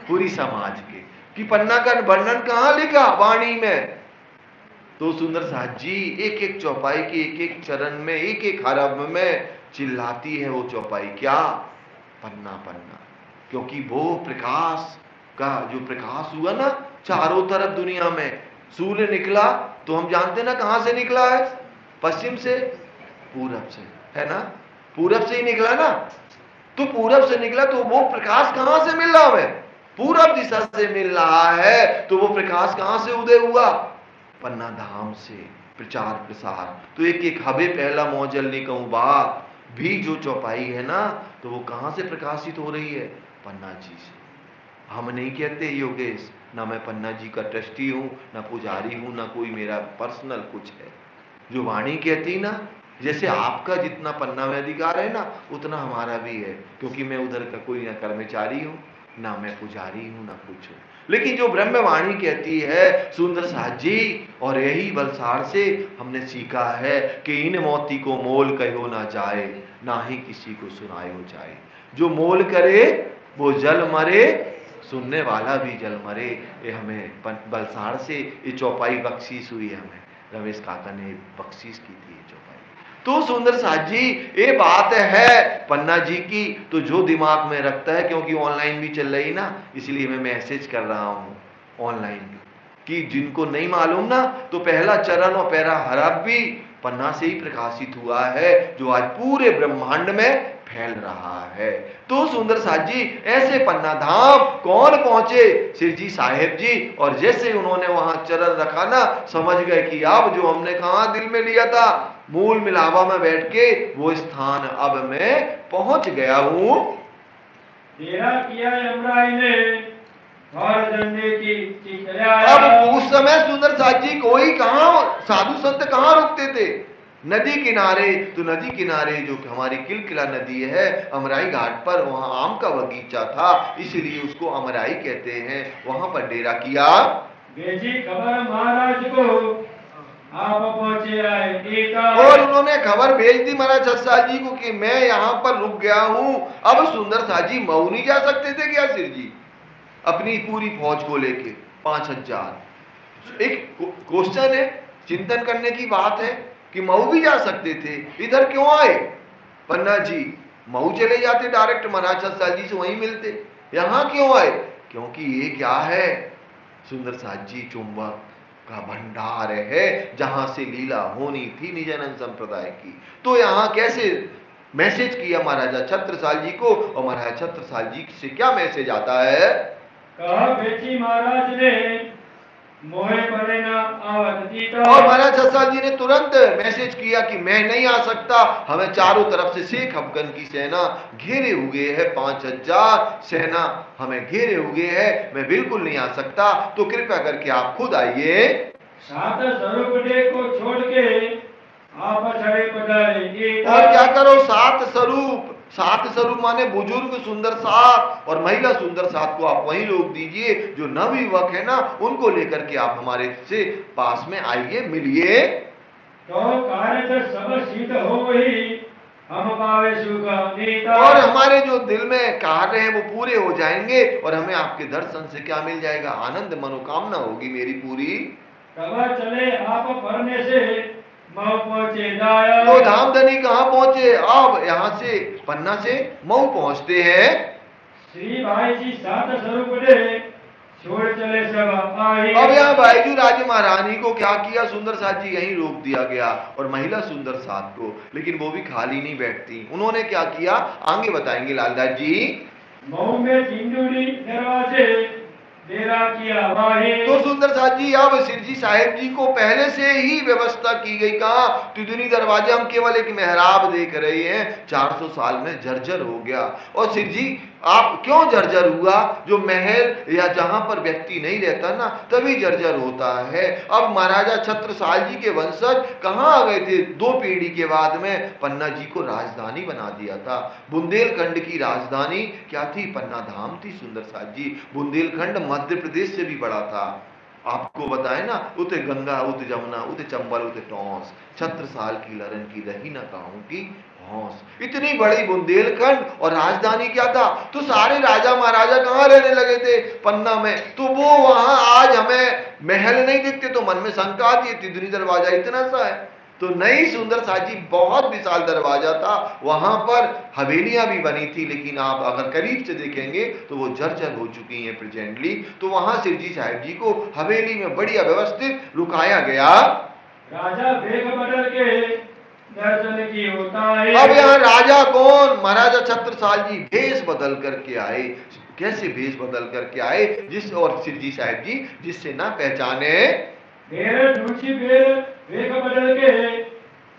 पूरी समाज के, कि पन्ना का वर्णन कहां लिखा? वाणी में। तो सुंदर साथ जी एक एक चौपाई के एक एक चरण में, एक एक हरफ में चिल्लाती है वो चौपाई, क्या? पन्ना पन्ना। क्योंकि वो प्रकाश का जो प्रकाश हुआ ना चारों तरफ दुनिया में, सूर्य निकला तो हम जानते ना कहां से निकला है? पश्चिम से, पूरब से, है ना? पूरब से ही निकला ना। तो पूरब से निकला तो वो प्रकाश कहां से मिल रहा है? पूरब दिशा से मिल रहा है। तो वो प्रकाश कहां से उदय हुआ? पन्ना धाम से प्रचार प्रसार। तो एक एक हबे पहला मौजल निकहूं बा भी जो चौपाई है ना, तो वो कहां से प्रकाशित हो रही है? पन्ना जी से। हम नहीं कहते योगेश, ना मैं पन्ना जी का ट्रस्टी हूं, ना पुजारी हूं, ना कोई मेरा पर्सनल कुछ है। जो वाणी कहती ना, जैसे आपका जितना पन्ना में अधिकार है ना, उतना हमारा भी है, क्योंकि मैं उधर का कोई ना कर्मचारी हूं, ना मैं पुजारी हूं, ना कुछ हूं। लेकिन जो ब्रह्मवाणी कहती है सुंदर साथ जी, और यही बलसाड़ से हमने सीखा है कि इन मोती को मोल कहो ना जाए, ना ही किसी को सुनायो जाए। जो मोल करे वो जल मरे, सुनने वाला भी जल मरे। ये हमें बलसाड़ से ये चौपाई बख्शीश हुई है, हमें रमेश काका ने बख्शीश की थी ये चौपाई। तो सुंदर साथ जी ये बात है पन्ना जी की, तो जो दिमाग में रखता है, क्योंकि ऑनलाइन भी चल रही ना, इसलिए मैं मैसेज कर रहा हूं ऑनलाइन कि जिनको नहीं मालूम ना, तो पहला चरण और पहला हरफ भी पन्ना से ही प्रकाशित हुआ है, जो आज पूरे ब्रह्मांड में फैल रहा है। तो सुंदर साथ जी ऐसे पन्ना धाम कौन पहुंचे? श्री जी साहेब जी। और जैसे उन्होंने वहां चरण रखा ना, समझ गए कि अब जो हमने कहा दिल में लिया था, मूल मिलावा में बैठ के वो स्थान अब मैं पहुंच गया हूं। तेरा किया यमराज ने और झंडे की अब उस समय सुंदर साथ जी कोई कहां, साधु संत कहां रुकते थे? नदी किनारे, तो नदी किनारे जो हमारी किलकिला नदी है, अमराई घाट पर, वहां आम का बगीचा था, इसलिए उसको अमराई कहते हैं। वहां पर डेरा किया। भेजी खबर महाराज को, आप पहुंचे आए टीका। और उन्होंने खबर भेज दी महाराज छत्रसाल जी को कि मैं यहां पर रुक गया हूं। अब सुंदर साह जी मऊ नहीं जा सकते थे क्या सिर जी, अपनी पूरी फौज को लेके 5000? एक क्वेश्चन है, चिंतन करने की बात है कि मऊ भी जा सकते थे, इधर क्यों आए? पन्ना जी मऊ चले जाते, डायरेक्ट महाराज छत्रसाल जी से वहीं मिलते, यहां क्यों आए? क्योंकि ये क्या है, सुंदर साह जी चुंबक का भंडार है, जहां से लीला होनी थी निजानंद संप्रदाय की। तो यहां कैसे मैसेज किया महाराजा छत्रसाल जी को, और महाराजा छत्रसाल जी से क्या मैसेज आता है? कहा बेची महाराज ने, मोहे परे ना आवत दीता। और महाराज छत्रसाल जी ने तुरंत मैसेज किया कि मैं नहीं आ सकता, हमें चारों तरफ से शेख अफगन की सेना घेरे हुए है, 5000 सेना हमें घेरे हुए है, मैं बिल्कुल नहीं आ सकता, तो कृपया करके आप खुद आइए। सात स्वरूप को छोड़ के आप छड़े पधारे। और क्या करो, 7 स्वरूप, 7 स्वरूप माने बुजुर्ग सुंदर साथ और महिला सुंदर साथ को आप वही लोग दीजिए, जो नवयुवक है ना, उनको लेकर के आप हमारे से पास में आइए, मिलिए। तो कार्य सब सिद्ध हो वही, हम पावे सुख नीता। और हमारे जो दिल में कार्य है वो पूरे हो जाएंगे, और हमें आपके दर्शन से क्या मिल जाएगा? आनंद, मनोकामना होगी मेरी पूरी। कब चले आप पढ़ने से मऊ पहुंचे दाया। तो धामधनी कहाँ पहुंचे? अब यहाँ से पन्ना से मऊ पहुंचते हैं। श्री भाई जी 7 स्वरूप दे छोड़ चले सब आई। अब यहाँ बाईजू राजे महारानी को क्या किया? सुंदर साथ जी यहीं रोक दिया गया, और महिला सुंदर साथ को, लेकिन वो भी खाली नहीं बैठती। उन्होंने क्या किया आगे बताएंगे लालदास जी। मऊ में तिंदुरी दरवाजे डेरा किया वाहे। तो सुंदर साथ जी अब सिरजी साहेब जी को पहले से ही व्यवस्था की गई। कहा? तिदुनी दरवाजे हम केवल एक मेहराब देख रहे हैं, 400 साल में जर्जर हो गया। और सिरजी आप क्यों जर्जर हुआ? जो महल या जहां पर व्यक्ति नहीं रहता ना, तभी जर्जर होता है। अब महाराजा छत्रसाल जी के वंशज कहां आ गए थे? 2 पीढ़ी के बाद में पन्ना जी को राजधानी बना दिया था। बुंदेलखंड की राजधानी क्या थी? पन्ना धाम थी सुंदर साथ जी। बुंदेलखंड मध्य प्रदेश से भी बड़ा था। आपको बताए ना, उते गंगा उते जमुना उते चंबल उते टॉस, 76 साल की लरन की रही न कहूं की हौस। इतनी बड़ी बुंदेलखंड, और राजधानी क्या था? तो सारे राजा महाराजा कहां रहने लगे थे? पन्ना में। तो वो वहां आज हमें महल नहीं दिखते, तो मन में शंका आती है, तिदुनी दरवाजा इतना सा है। तो नई सुंदर साजी बहुत विशाल दरवाजा था, वहां पर हवेलियां भी बनी थी, लेकिन आप अगर करीब से देखेंगे तो वो जर्जर हो चुकी हैं प्रेजेंटली। तो वहां सिरजी साहिब जी को हवेली में बढ़िया व्यवस्थित रुकाया गया। राजा वेग बदल के दर्शन की होता है। अब यहाँ राजा कौन? महाराजा छत्रसाल जी भेष बदल करके आए। कैसे भेष बदल करके आए? जिस और सिरजी साहिब जी जिससे ना पहचाने। वेग बदल के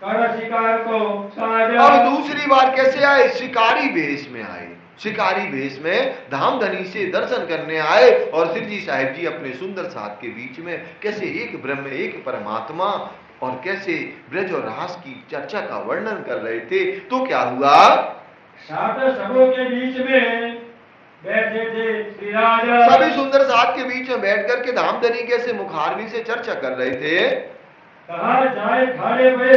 कर शिकार को साजा। अब दूसरी बार कैसे आए? शिकारी भेष में आए। शिकारी भेष में धामधनी से दर्शन करने आए, और सिरजी साहिब जी अपने सुंदर साथ के बीच में कैसे एक ब्रह्म एक परमात्मा और कैसे ब्रज और रास की चर्चा का वर्णन कर रहे थे। तो क्या हुआ? 7 सबों के बीच में बैठे थे श्री राजा। सभी सुंदर साथ के बीच में बैठ करके धामधनी कैसे मुखारवी से चर्चा कर रहे थे। कहा जाए खड़े हुए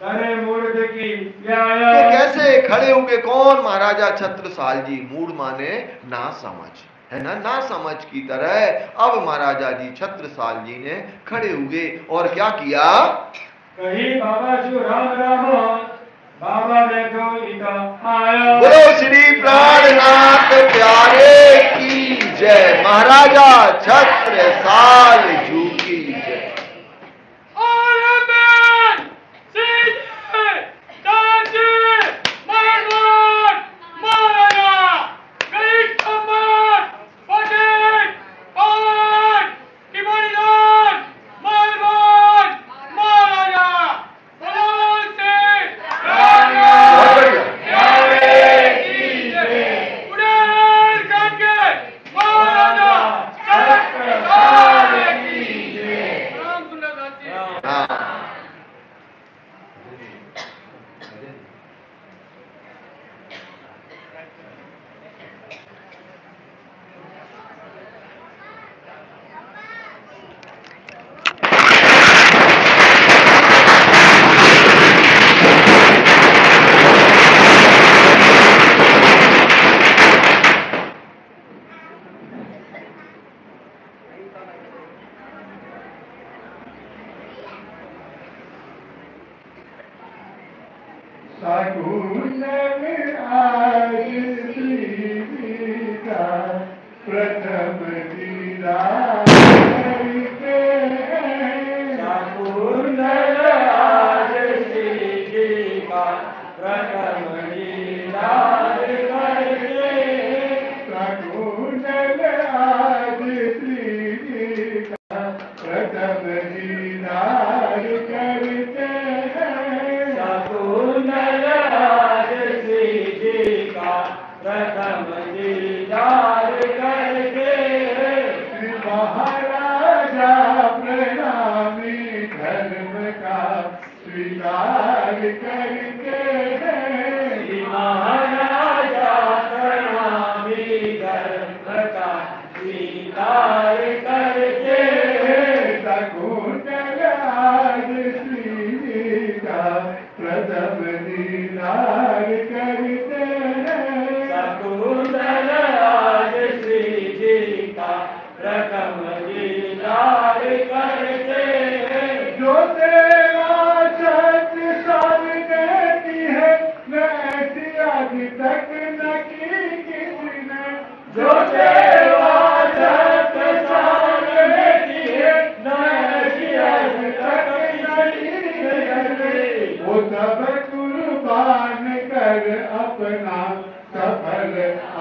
करे मूड की व्याया। तो कैसे खड़े होंगे? कौन? महाराजा छत्रसाल जी। मूड माने ना समझ, है ना, ना समझ की तरह। अब महाराजा जी छत्रसाल जी ने खड़े हुए और क्या किया? कही बाबा जो राम राम बाबा देखो इधर आया। बोलो श्री प्राणनाथ प्यारे की जय। महाराजा छत्रसाल जी की जय। शकुंतल आज श्री जी का प्रथम दीदार करके शकुंतल आज श्री जी का प्रथम दीदार करके शकुंतल आज श्री जी का प्रथम दीदार करके शकुंतल आज श्री जी का प्रथम दीदार करके महाराजा प्रणामी धर्म का स्वीकार करके महाराजा प्रणामी धर्म का स्वीकार करके शकुंतल आज श्री जी का प्रथम दीदार करते शकुंतल आज श्री जी का प्रथम दीदार करके जो तेरा सच सामने की है न ऐसी आज तक न की किसने जो तेरा सच सामने की है न ऐसी आज तक नहीं वो सब कुर्बान कर अपना सफल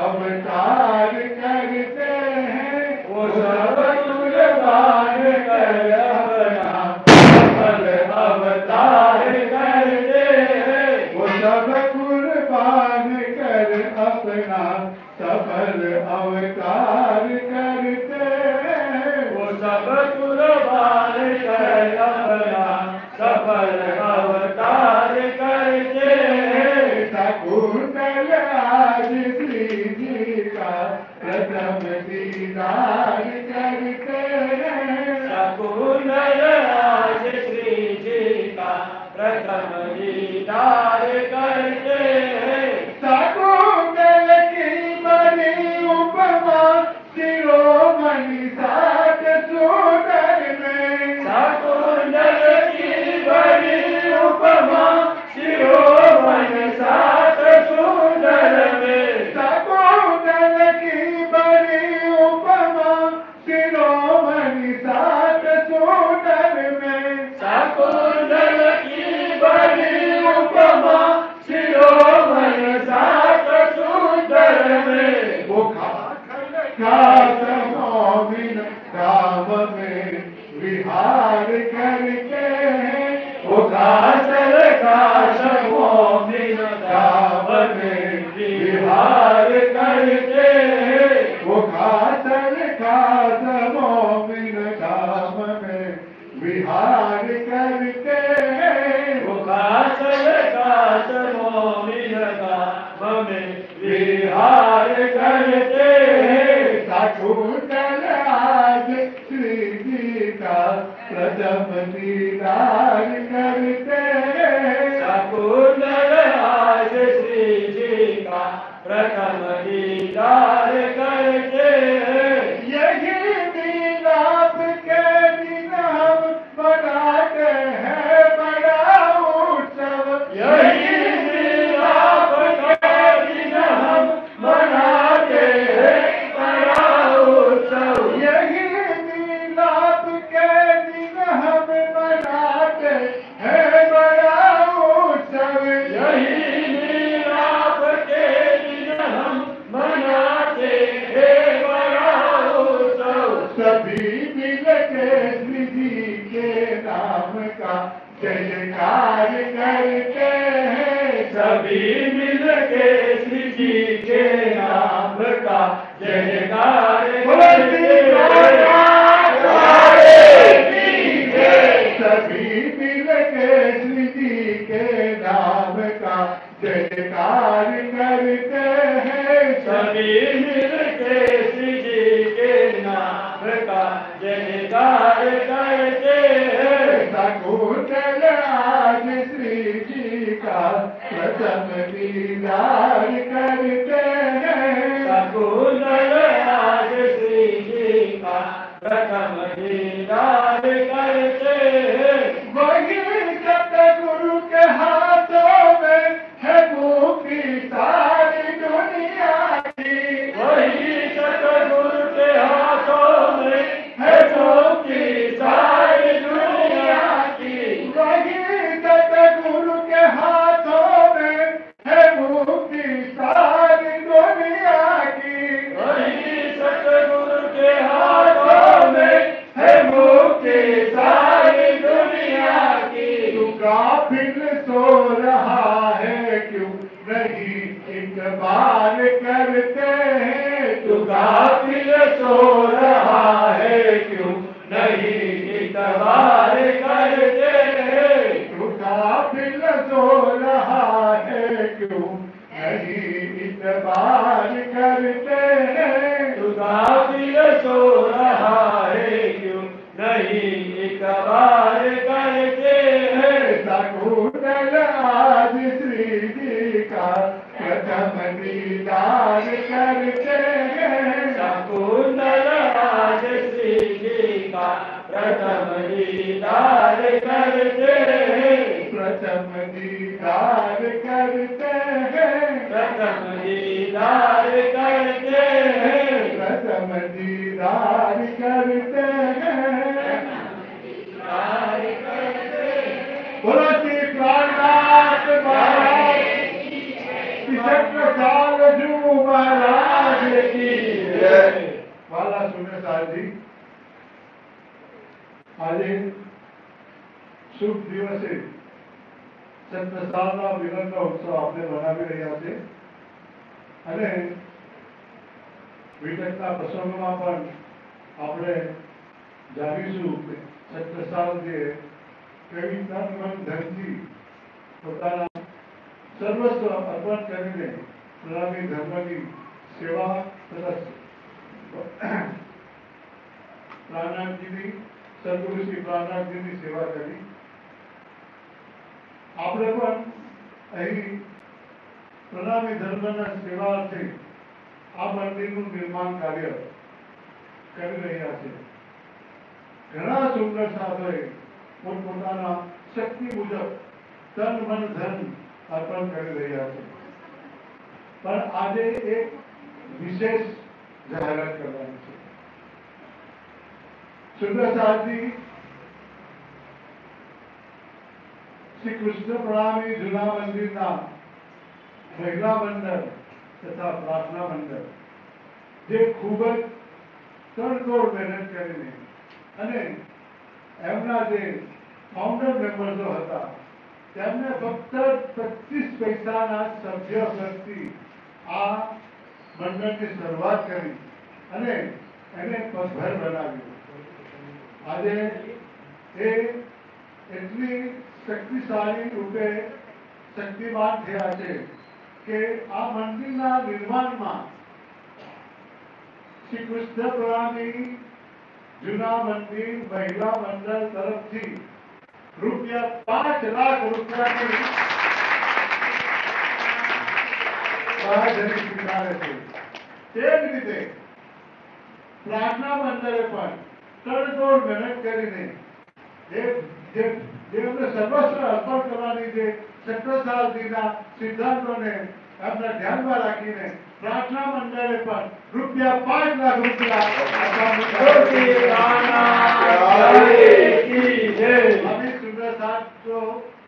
अवतार करते हैं वो सब कुर्बान कर अपना सफल अवतार करते हैं वो सब कुर्बान कर अपना सफल अवतार करते हैं वो सब कुर्बान कर अपना सफल अवतार करते हैं शकुंतल आज श्री जी का प्रथम दीदार करते हैं शकुंतल आज श्री जी का प्रथम दीदार करते हैं शकुंतल की बड़ी उपमा शिरोमणि सात सुंदर में शकुंतल की बड़ी उपमा शिरोमणि सात सुंदर में शकुंतल की बड़ी उपमा शिरोमणि सात सुंदर में शकुंतल की बड़ी उपमा शिरोमणि सात सुंदर में वो खास मोमिन राम में विहार करके वो कासल काश मोमिन राम में विहार करते वो खास मोमिन राम में विहार करके वो कासल काश मोमिन राम में विहार करते शकुंतल आज श्री जी का प्रथम दीदार करते शकुंतल आज श्री जी का प्रथम दीदार करते यही मिलाप के दिन हम मनाते हैं बड़ा उत्सव यही मिलाप का दिन हम मनाते हैं बड़ा उत्सव यही मिलाप के दिन हम मनाते हैं बड़ा उत्सव यही मिलाप के दिन हम मनाते हैं बड़ा उत्सव सभी मिल के श्री जी के नाम का जयकार करते हैं सभी मिल के श्री जी के नाम का जयकार सभी मिल के श्री जी के नाम का जयकार करते हैं सभी मिल के श्री जी के नाम का जयकार करते हैं शकुंतल आज श्री जी का प्रथम दीदार करते हैं शकुंतल आज श्री जी का प्रथम दीदार करते हैं वही सतगुरु के हाथों में गाफिल सो रहा है क्यों नहीं इतबार करते हैं, तू गाफिल सो रहा है क्यों नहीं इतबार करते हैं, तू गाफिल सो रहा है क्यों नहीं इतबार करते हैं, तू गाफिल सो रहा है क्यों नहीं इतबार करते हैं। शकुंतल आज श्री जी का प्रथम दीदार करते हैं, शकुंतल आज श्री जी का प्रथम दीदार करते हैं, प्रथम दीदार करते हैं, प्रथम दीदार करते हैं, प्रथम दीदार करते हैं। बोलो श्री प्राणनाथ महाराज जू महाराज की जय। वाला सुने साहब जी, આજે શુભ દિવસે સત્યસાલના મિલનનો ઉત્સવ આપણે મનાવી રહ્યા છે અને વિટેકના પ્રસંગમાં પણ આપણે જાણીશું કે સત્યસાલજીએ કેવી તન મન ધનથી પોતાના સર્વસ્વ અર્પણ કરીને સનાતન ધર્મની સેવા તથા પ્રાણનાથજીની સદગુરુ શ્રી પ્રાણનાથજીની સેવા કરી. આપણે પણ અહીં પ્રણામી ધર્મના સેવાર્થે આ મંદિરનું નિર્માણ કાર્ય કરી રહ્યા છે. ઘણા સુંદર સાધોએ પોતપોતાના શક્તિ મુજબ તન મન ધન અર્પણ કરી રહ્યા છે. પણ આજે એક વિશેષ જાહેરાત કરવાની છે. સુંદર સાહેબજી શ્રી કૃષ્ણ પ્રણામી જૂના મંદિરના મહિલા મંડળ તથા પ્રાર્થના મંડળ જે ખૂબ જ તડતોડ મહેનત કરીને અને એમના જે ફાઉન્ડર મેમ્બર્સો હતા તેમને ફક્ત 25 પૈસાના સભ્ય ખર્ચથી આ મંડળની શરૂઆત કરી અને એને પગભર બનાવ્યું. આજે એ એટલી શક્તિશાળી રૂપે શક્તિમાન થયા છે કે આ મંદિરના નિર્માણમાં શ્રી કૃષ્ણ પ્રણામી જૂના મંદિર મહિલા મંડળ તરફથી રૂપિયા 5 લાખ રૂપિયાની બાંહેધરી સ્વીકારે છે. તે જ રીતે પ્રાર્થના મંડળે પણ તડતોડ મહેનત કરીને એમને સર્વસ્વ અર્પણ કરવાની જે સત્યસાલજીના સિદ્ધાંતોને એમના ધ્યાનમાં રાખીને પ્રાર્થના મંડળે પણ રૂપિયા 5 લાખ રૂપિયા અમિત સુંદર સાહેબ તો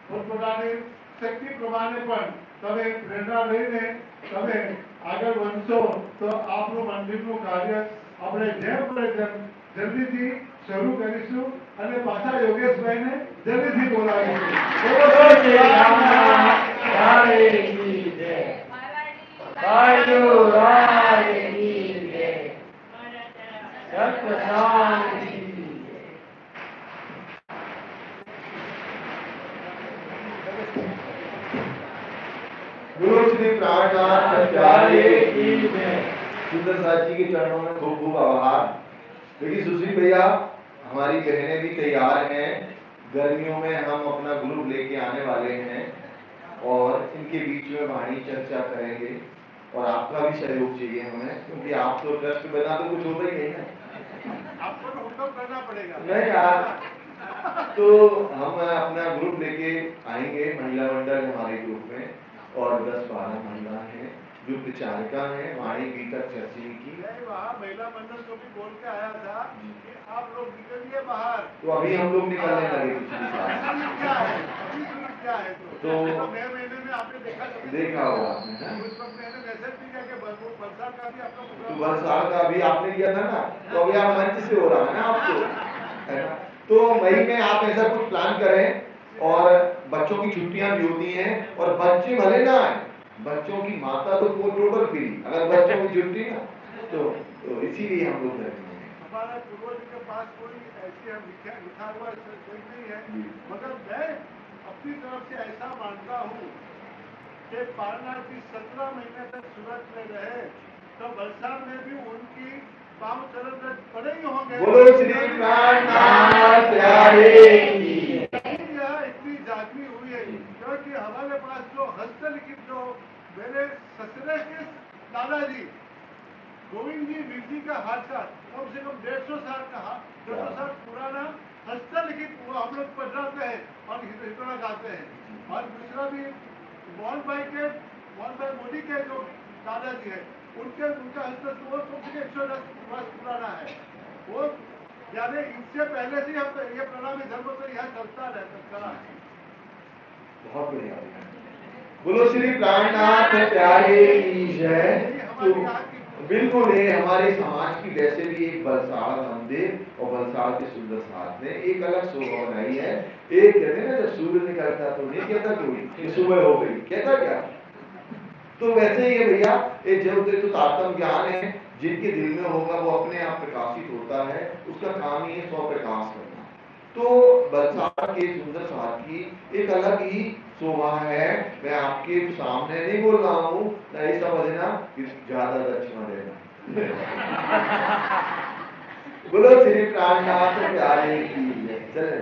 પોતપોતાની શક્તિ પ્રમાણે પણ તમે પ્રેરણા લઈને તમે આગળ વધશો તો આપણું મંદિરનું કાર્ય આપણે જેમ બને તેમ જલ્દીથી શરૂ કરીશું અને પાછા યોગેશભાઈને જલ્દીથી બોલાવીશું. गुरु श्री प्राणनाथ आचार्य की जय। सुंदर साथ जी के चरणों में खूब खूब आभार। देखिए सुश्री भैया, हमारी बहनें भी तैयार हैं। गर्मियों में हम अपना ग्रुप लेके आने वाले हैं और इनके बीच में वाणी चर्चा करेंगे और आपका भी सहयोग चाहिए हमें, क्योंकि आप तो ट्रस्ट बना तो कुछ होता ही नहीं है, आपको तो करना पड़ेगा। नहीं यार। तो हम अपना ग्रुप लेके आएंगे, महिला मंडल हमारे ग्रुप में और 10-12 महिला हैं जो प्रचारिका हैं वाणी गीता चर्चा की। वहाँ महिला मंडल को भी बोल के आया था कि आप लोग निकलिए बाहर। तो अभी हम लोग निकलने लगे पिछली साल। क्या है तो नए महीने में आपने देखा होगा आपने, उस वक्त मैंने मैसेज भी किया कि बरसात का भी आपका तो बरसात का भी आपने किया था ना, तो अभी आप मंच से हो रहा है ना आपको, है ना। तो मई में आप ऐसा कुछ प्लान करें और बच्चों की छुट्टियां भी होती हैं और बच्चे भले ना आए, बच्चों की माता तो वो टोटल फ्री, अगर बच्चों की छुट्टी ना तो इसीलिए हम लोग रहते हैं। हमारे पूर्वज के पास कोई ऐसी लिखा हुआ कोई नहीं है, मगर मैं अपनी तरफ से ऐसा मानता हूँ कि पारनाथ जी 17 महीने तक सूरत में रहे तो वलसाड में भी उनकी पाँव चरण में पड़े ही होंगे। बोलो श्री प्राणनाथ प्यारे की। यहाँ इतनी जागनी हुई है क्योंकि हमारे पास जो हस्तलिखित जो मेरे ससुरे के दादाजी गोविंद जी वीर जी का हादसा कम से कम 150 साल का 150 साल पुराना हस्तलिखित वो हम लोग पढ़ाते हैं और हितोड़ा गाते हैं। और दूसरा भी मोहन भाई मोदी के जो दादाजी है उनका हस्त वो कम से कम 110 वर्ष पुराना है। वो यानी इससे पहले से हम ये प्रणामी धर्म तो यहाँ चलता रहता है। बहुत बढ़िया। बोलो श्री प्राणनाथ प्यारे की जय। तो बिल्कुल ये हमारे समाज की वैसे भी एक बलसाड़ मंदिर और बलसाड़ के सुंदर साथ ने एक अलग शोभा बनाई है। एक कहते हैं ना जब सूर्य निकलता तो नहीं कहता कोई सुबह हो गई, कहता क्या? तो वैसे ही है भैया, एक जब तो तात्म ज्ञान है जिनके दिल में होगा वो अपने आप प्रकाशित होता है, उसका काम ही है स्व प्रकाश करना। तो बलसाड़ के सुंदर साथ की एक अलग ही शोभा है। मैं आपके सामने नहीं बोल रहा हूँ, नहीं समझना कि ज्यादा दक्षिणा देना। बोलो श्री प्राणनाथ प्यारे की जय। चले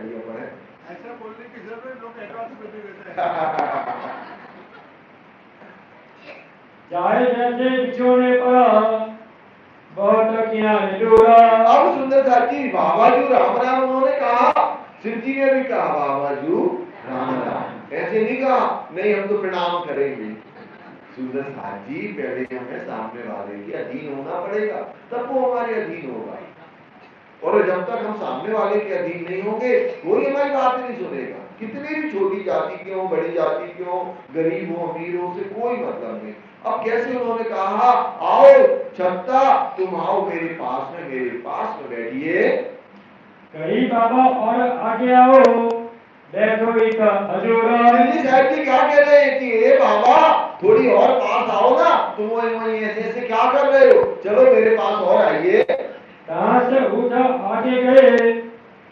ऐसा बोलने की जरूरत लोग एडवांस में दे देते हैं। चाहे जैसे बिछोने पर बहुत ज्ञान डोरा। अब सुंदर साथी बाबाजू राम राम उन्होंने कहा, शिव जी ने भी कहा बाबाजू राम राम, ऐसे नहीं कहा नहीं हम तो प्रणाम करेंगे। सुंदर साथी पहले हमें सामने वाले के अधीन होना पड़ेगा, तब वो हमारे अधीन होगा। और जब तक हम सामने वाले के अधीन नहीं होंगे कोई हमारी बात नहीं सुनेगा। कितनी भी छोटी जाति क्यों, बड़ी जाति क्यों, गरीब हो अमीर हो, से कोई मतलब नहीं। अब कैसे उन्होंने कहा, आओ छत्ता तुम आओ मेरे पास में बैठिए। कहीं बाबा और आगे आओ बैठो एक हजूरा। दिल्ली साहब जी क्या कह रहे हैं कि बाबा थोड़ी और पास आओ ना, तुम ऐसे क्या कर रहे हो, चलो मेरे पास और आइए। कहां से उठा आगे गए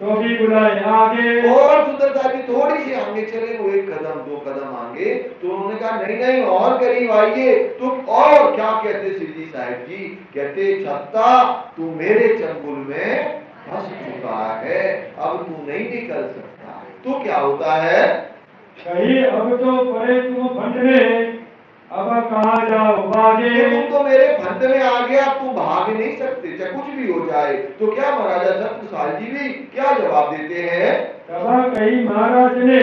तो भी बुलाए आगे। और सुंदरता जी थोड़ी सी आगे चले, वो एक कदम दो कदम आगे, तो उन्होंने कहा नहीं नहीं और करीब आइए तुम। और क्या कहते सिद्धि साहिब जी, कहते छत्ता तू मेरे चंगुल में फंस चुका है, अब तू नहीं निकल सकता। तो क्या होता है, कहीं अब तो पड़े तुम फंड में, अब कहां जाओ भागे। तुम तो मेरे फंद में आ गया, तुम भाग नहीं सकते, चाहे कुछ भी हो जाए। तो क्या महाराजा छत्रसाल जी भी क्या जवाब देते हैं, तब कहीं महाराज ने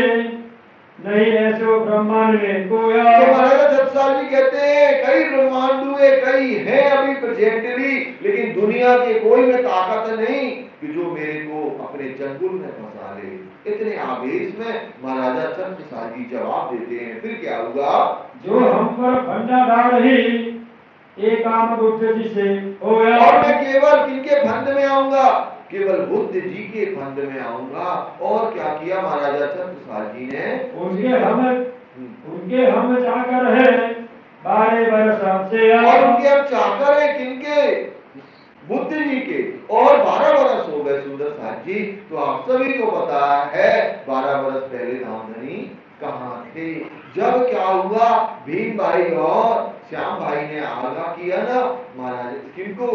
नहीं ऐसो ब्रह्मांड में कोया। तो महाराजा छत्रसाल जी कहते हैं कई ब्रह्मांड हुए, कई हैं अभी प्रेजेंटली, लेकिन दुनिया के कोई में ताकत नहीं कि जो मेरे को अपने चंगुल में फंसा ले। इतने आवेश में महाराजा छत्रसाल जी जवाब देते हैं। फिर क्या हुआ, जो हम पर फंदा डाल रही एक काम बुद्ध जी से होया। और मैं केवल किनके फंद में आऊंगा, केवल बुद्ध जी के फंद में आऊंगा। और क्या किया महाराजा छत्रसाल जी ने, उनके हम चाकर है 12 वर्ष से। और उनके हम चाकर है किनके, बुद्ध जी के। और 12 वर्ष हो गए सुंदर साथ जी। तो आप सभी को पता है 12 वर्ष पहले धामधनी कहाँ थे। जब क्या हुआ, भीम भाई और श्याम भाई ने आगाह किया ना महाराज किनको,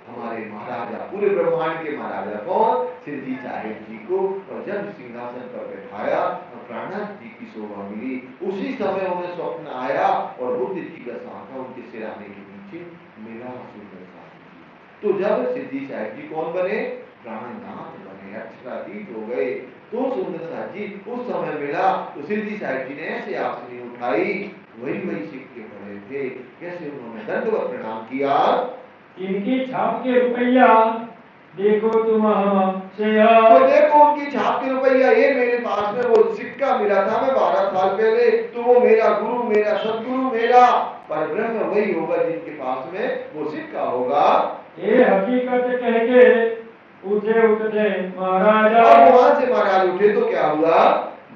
हमारे महाराजा पूरे ब्रह्मांड के महाराजा कौन, सिद्धि साहिब जी को। और जब सिंहासन पर बैठाया और प्राणनाथ जी की शोभा मिली, उसी समय उन्हें स्वप्न आया और बुद्ध जी का शाखा उनके सिराने के पीछे मिला सुंदर साहिब जी। तो जब सिद्धि साहिब जी कौन बने, प्राणनाथ बने, अक्षरातीत हो गए। तो सुंदर साहिब जी उस समय मिला तो सिद्धि साहिब जी ने ऐसे आसनी उठाई, वही सिक्के पड़े थे, कैसे उन्होंने दंडवत प्रणाम किया। इनकी छाप के रुपया देखो तुम हमसे। तो देखो उनकी छाप के रुपया, ये मेरे पास में वो सिक्का मिला था मैं 12 साल पहले, तो वो मेरा गुरु, मेरा सदगुरु, मेरा पर ब्रह्म वही होगा जिनके पास में वो सिक्का होगा। ये हकीकत कह के उठते महाराजा। और वहां से महाराज उठे तो क्या हुआ,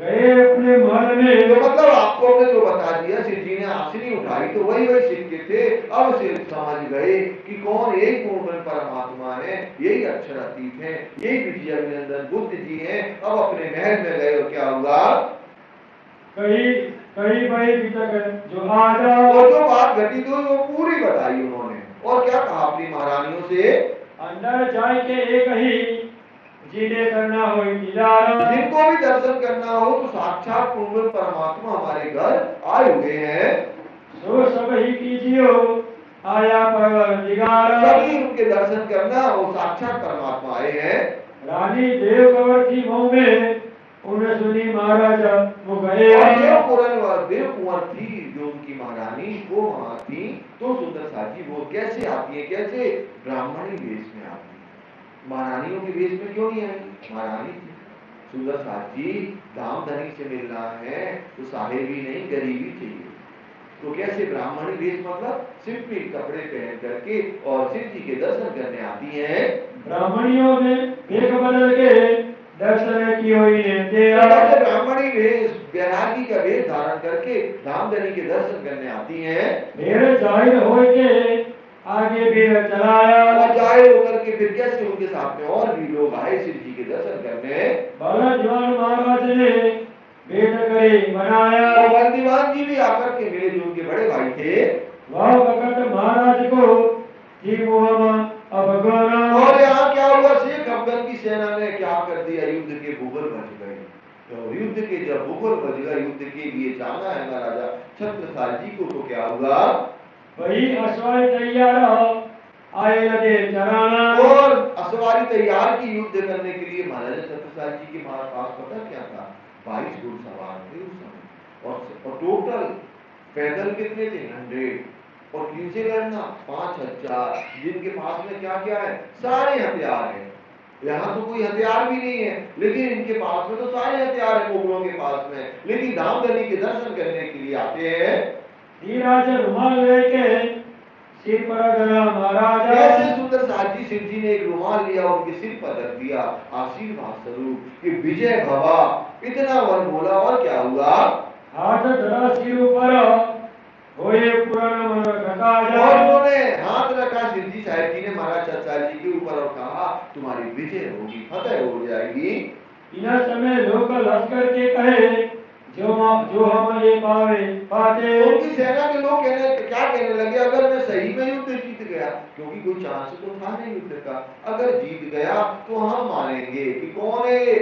गए अपने महल में। तो मतलब आपको हमने जो बता दिया, शिव जी ने आंसुरी उठाई तो वही वही सिक्के थे। अब शिव समझ गए कि कौन एक पूर्ण परमात्मा है, यही अक्षर अतीत है, यही विजय अभिनंदन बुद्ध जी हैं। अब अपने महल में गए और क्या हुआ, कहीं कहीं भाई तक जो आजा, और जो बात घटित हुई वो पूरी बताई उन्होंने। और क्या कहा अपनी महारानियों से, अंदर जाए के एक ही जिन्हें करना हो दीदार। जिनको भी दर्शन करना हो तो साक्षात पूर्ण परमात्मा हमारे घर आए हुए हैं, सो सब ही कीजियो आया परवरदिगार। सभी उनके दर्शन करना, वो साक्षात परमात्मा आए हैं। रानी देव कंवर की मुंह में उन्हें सुनी महाराजा वो गए। और देव कुंवर थी जो उनकी महारानी, वो वहां थी। तो सुंदर साजी वो कैसे आती है, कैसे ब्राह्मणी वेश में आती है, महारानियों के वेश में क्यों नहीं आई, महारानी थी। सुंदर साजी धामधनी से मिलना है तो साहेबी नहीं गरीबी चाहिए, तो कैसे ब्राह्मणी वेश मतलब सिंपल कपड़े पहन करके और शिव जी के दर्शन करने आती हैं। ब्राह्मणियों ने वेश बदल के दर्शन की हुई ब्राह्मणी वेश बैरागी का वेश धारण करके धामधनी के दर्शन करने आती हैं। मेरे जाहिर हो के आगे भी चलाया, और जाहिर होकर के फिर कैसे उनके साथ में और भी लोग आए शिव जी के दर्शन करने। बाला जवान महाराज ने भेंट करे बनाया, और बंदीवान जी भी आकर के मिले जो उनके बड़े भाई थे। वह वक्त महाराज को जी मोहम्मद अफगाना। और यहाँ क्या हुआ, शेख अफगान की सेना ने क्या कर दिया, युद्ध के बुगर बज गए। तो युद्ध के जब बुगर बज गए, युद्ध के लिए जाना है महाराजा छत्रसाल जी को, तो क्या हुआ, वही अश्वारी तैयार आए लगे चराना। और अश्वारी तैयार की युद्ध करने के लिए महाराजा छत्रसाल जी के पास पता क्या था, 22 घुड़सवार थे उस समय। और टोटल पैदल कितने थे, 100। और किनसे लड़ना, 5000, जिनके पास में क्या क्या है, सारे हथियार हैं। यहाँ तो कोई हथियार भी नहीं है, लेकिन इनके पास में तो सारे हथियार है मुगलों के पास में। लेकिन धामधनी के दर्शन करने के लिए आते हैं। धीराज रुमाल लेके सिर पर गया महाराजा। कैसे सुंदर साजी शिव जी ने एक रुमाल लिया, उनके सिर पर रख दिया आशीर्वाद स्वरूप कि विजय भवा, इतना वर बोला। और क्या हुआ, हाथ धरा सिर ऊपर होए पुराना मन घटा जा। और उन्होंने हाथ रखा शिव जी साहिब जी ने महाराज छत्रसाल जी के ऊपर और कहा तुम्हारी विजय होगी, फतेह हो जाएगी। इना समय लोग लश्कर के कहे जो हम ये पावे पाते। उनकी सेना के लोग क्या कहने लगे, अगर मैं सही में युद्ध जीत गया, क्योंकि कोई चांस तो था नहीं युद्ध का, अगर जीत गया तो हम मानेंगे कि कौन है,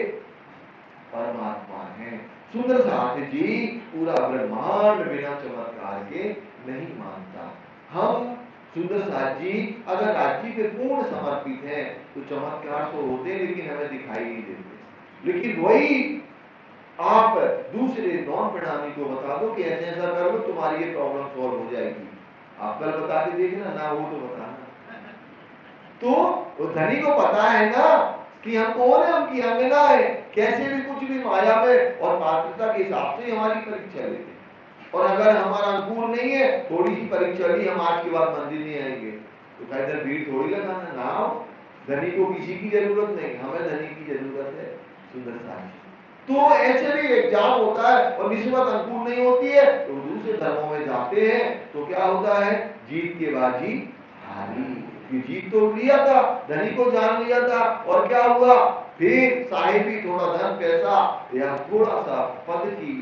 परमात्मा है। सुंदर साथ जी पूरा ब्रह्मांड बिना चमत्कार के नहीं मानता। हम सुंदर साथ जी अगर राज्य पे पूर्ण समर्पित हैं तो चमत्कार तो होते हैं लेकिन हमें दिखाई नहीं देते। लेकिन वही आप दूसरे नॉन प्रणामी को बता दो कि ऐसे ऐसा कर लो तुम्हारी ये प्रॉब्लम सॉल्व हो जाएगी, आप कल बता के देखना, ना हो तो बताना। तो वो धनी को पता है ना कि हम कौन है, हम की अंगना है, कैसे भी कुछ भी माया में और पात्रता के हिसाब से हमारी परीक्षा लेते हैं। और अगर हमारा अनुकूल नहीं है, थोड़ी सी परीक्षा ली, हम आज के बाद मंदिर नहीं आएंगे, तो कहते भीड़ थोड़ी लगाना ना हो। धनी को किसी की जरूरत नहीं, हमें धनी की जरूरत है। सुंदर साथी तो ऐसे भी एग्जाम होता है और निस्बत अनुकूल नहीं होती है तो दूसरे धर्मों में जाते हैं, तो क्या होता है, जीत के बाद ही हारी। कि जीत तो लिया था, धनी को जान लिया था, और क्या हुआ, फिर साहिबी थोड़ा धन पैसा या थोड़ा सा पद की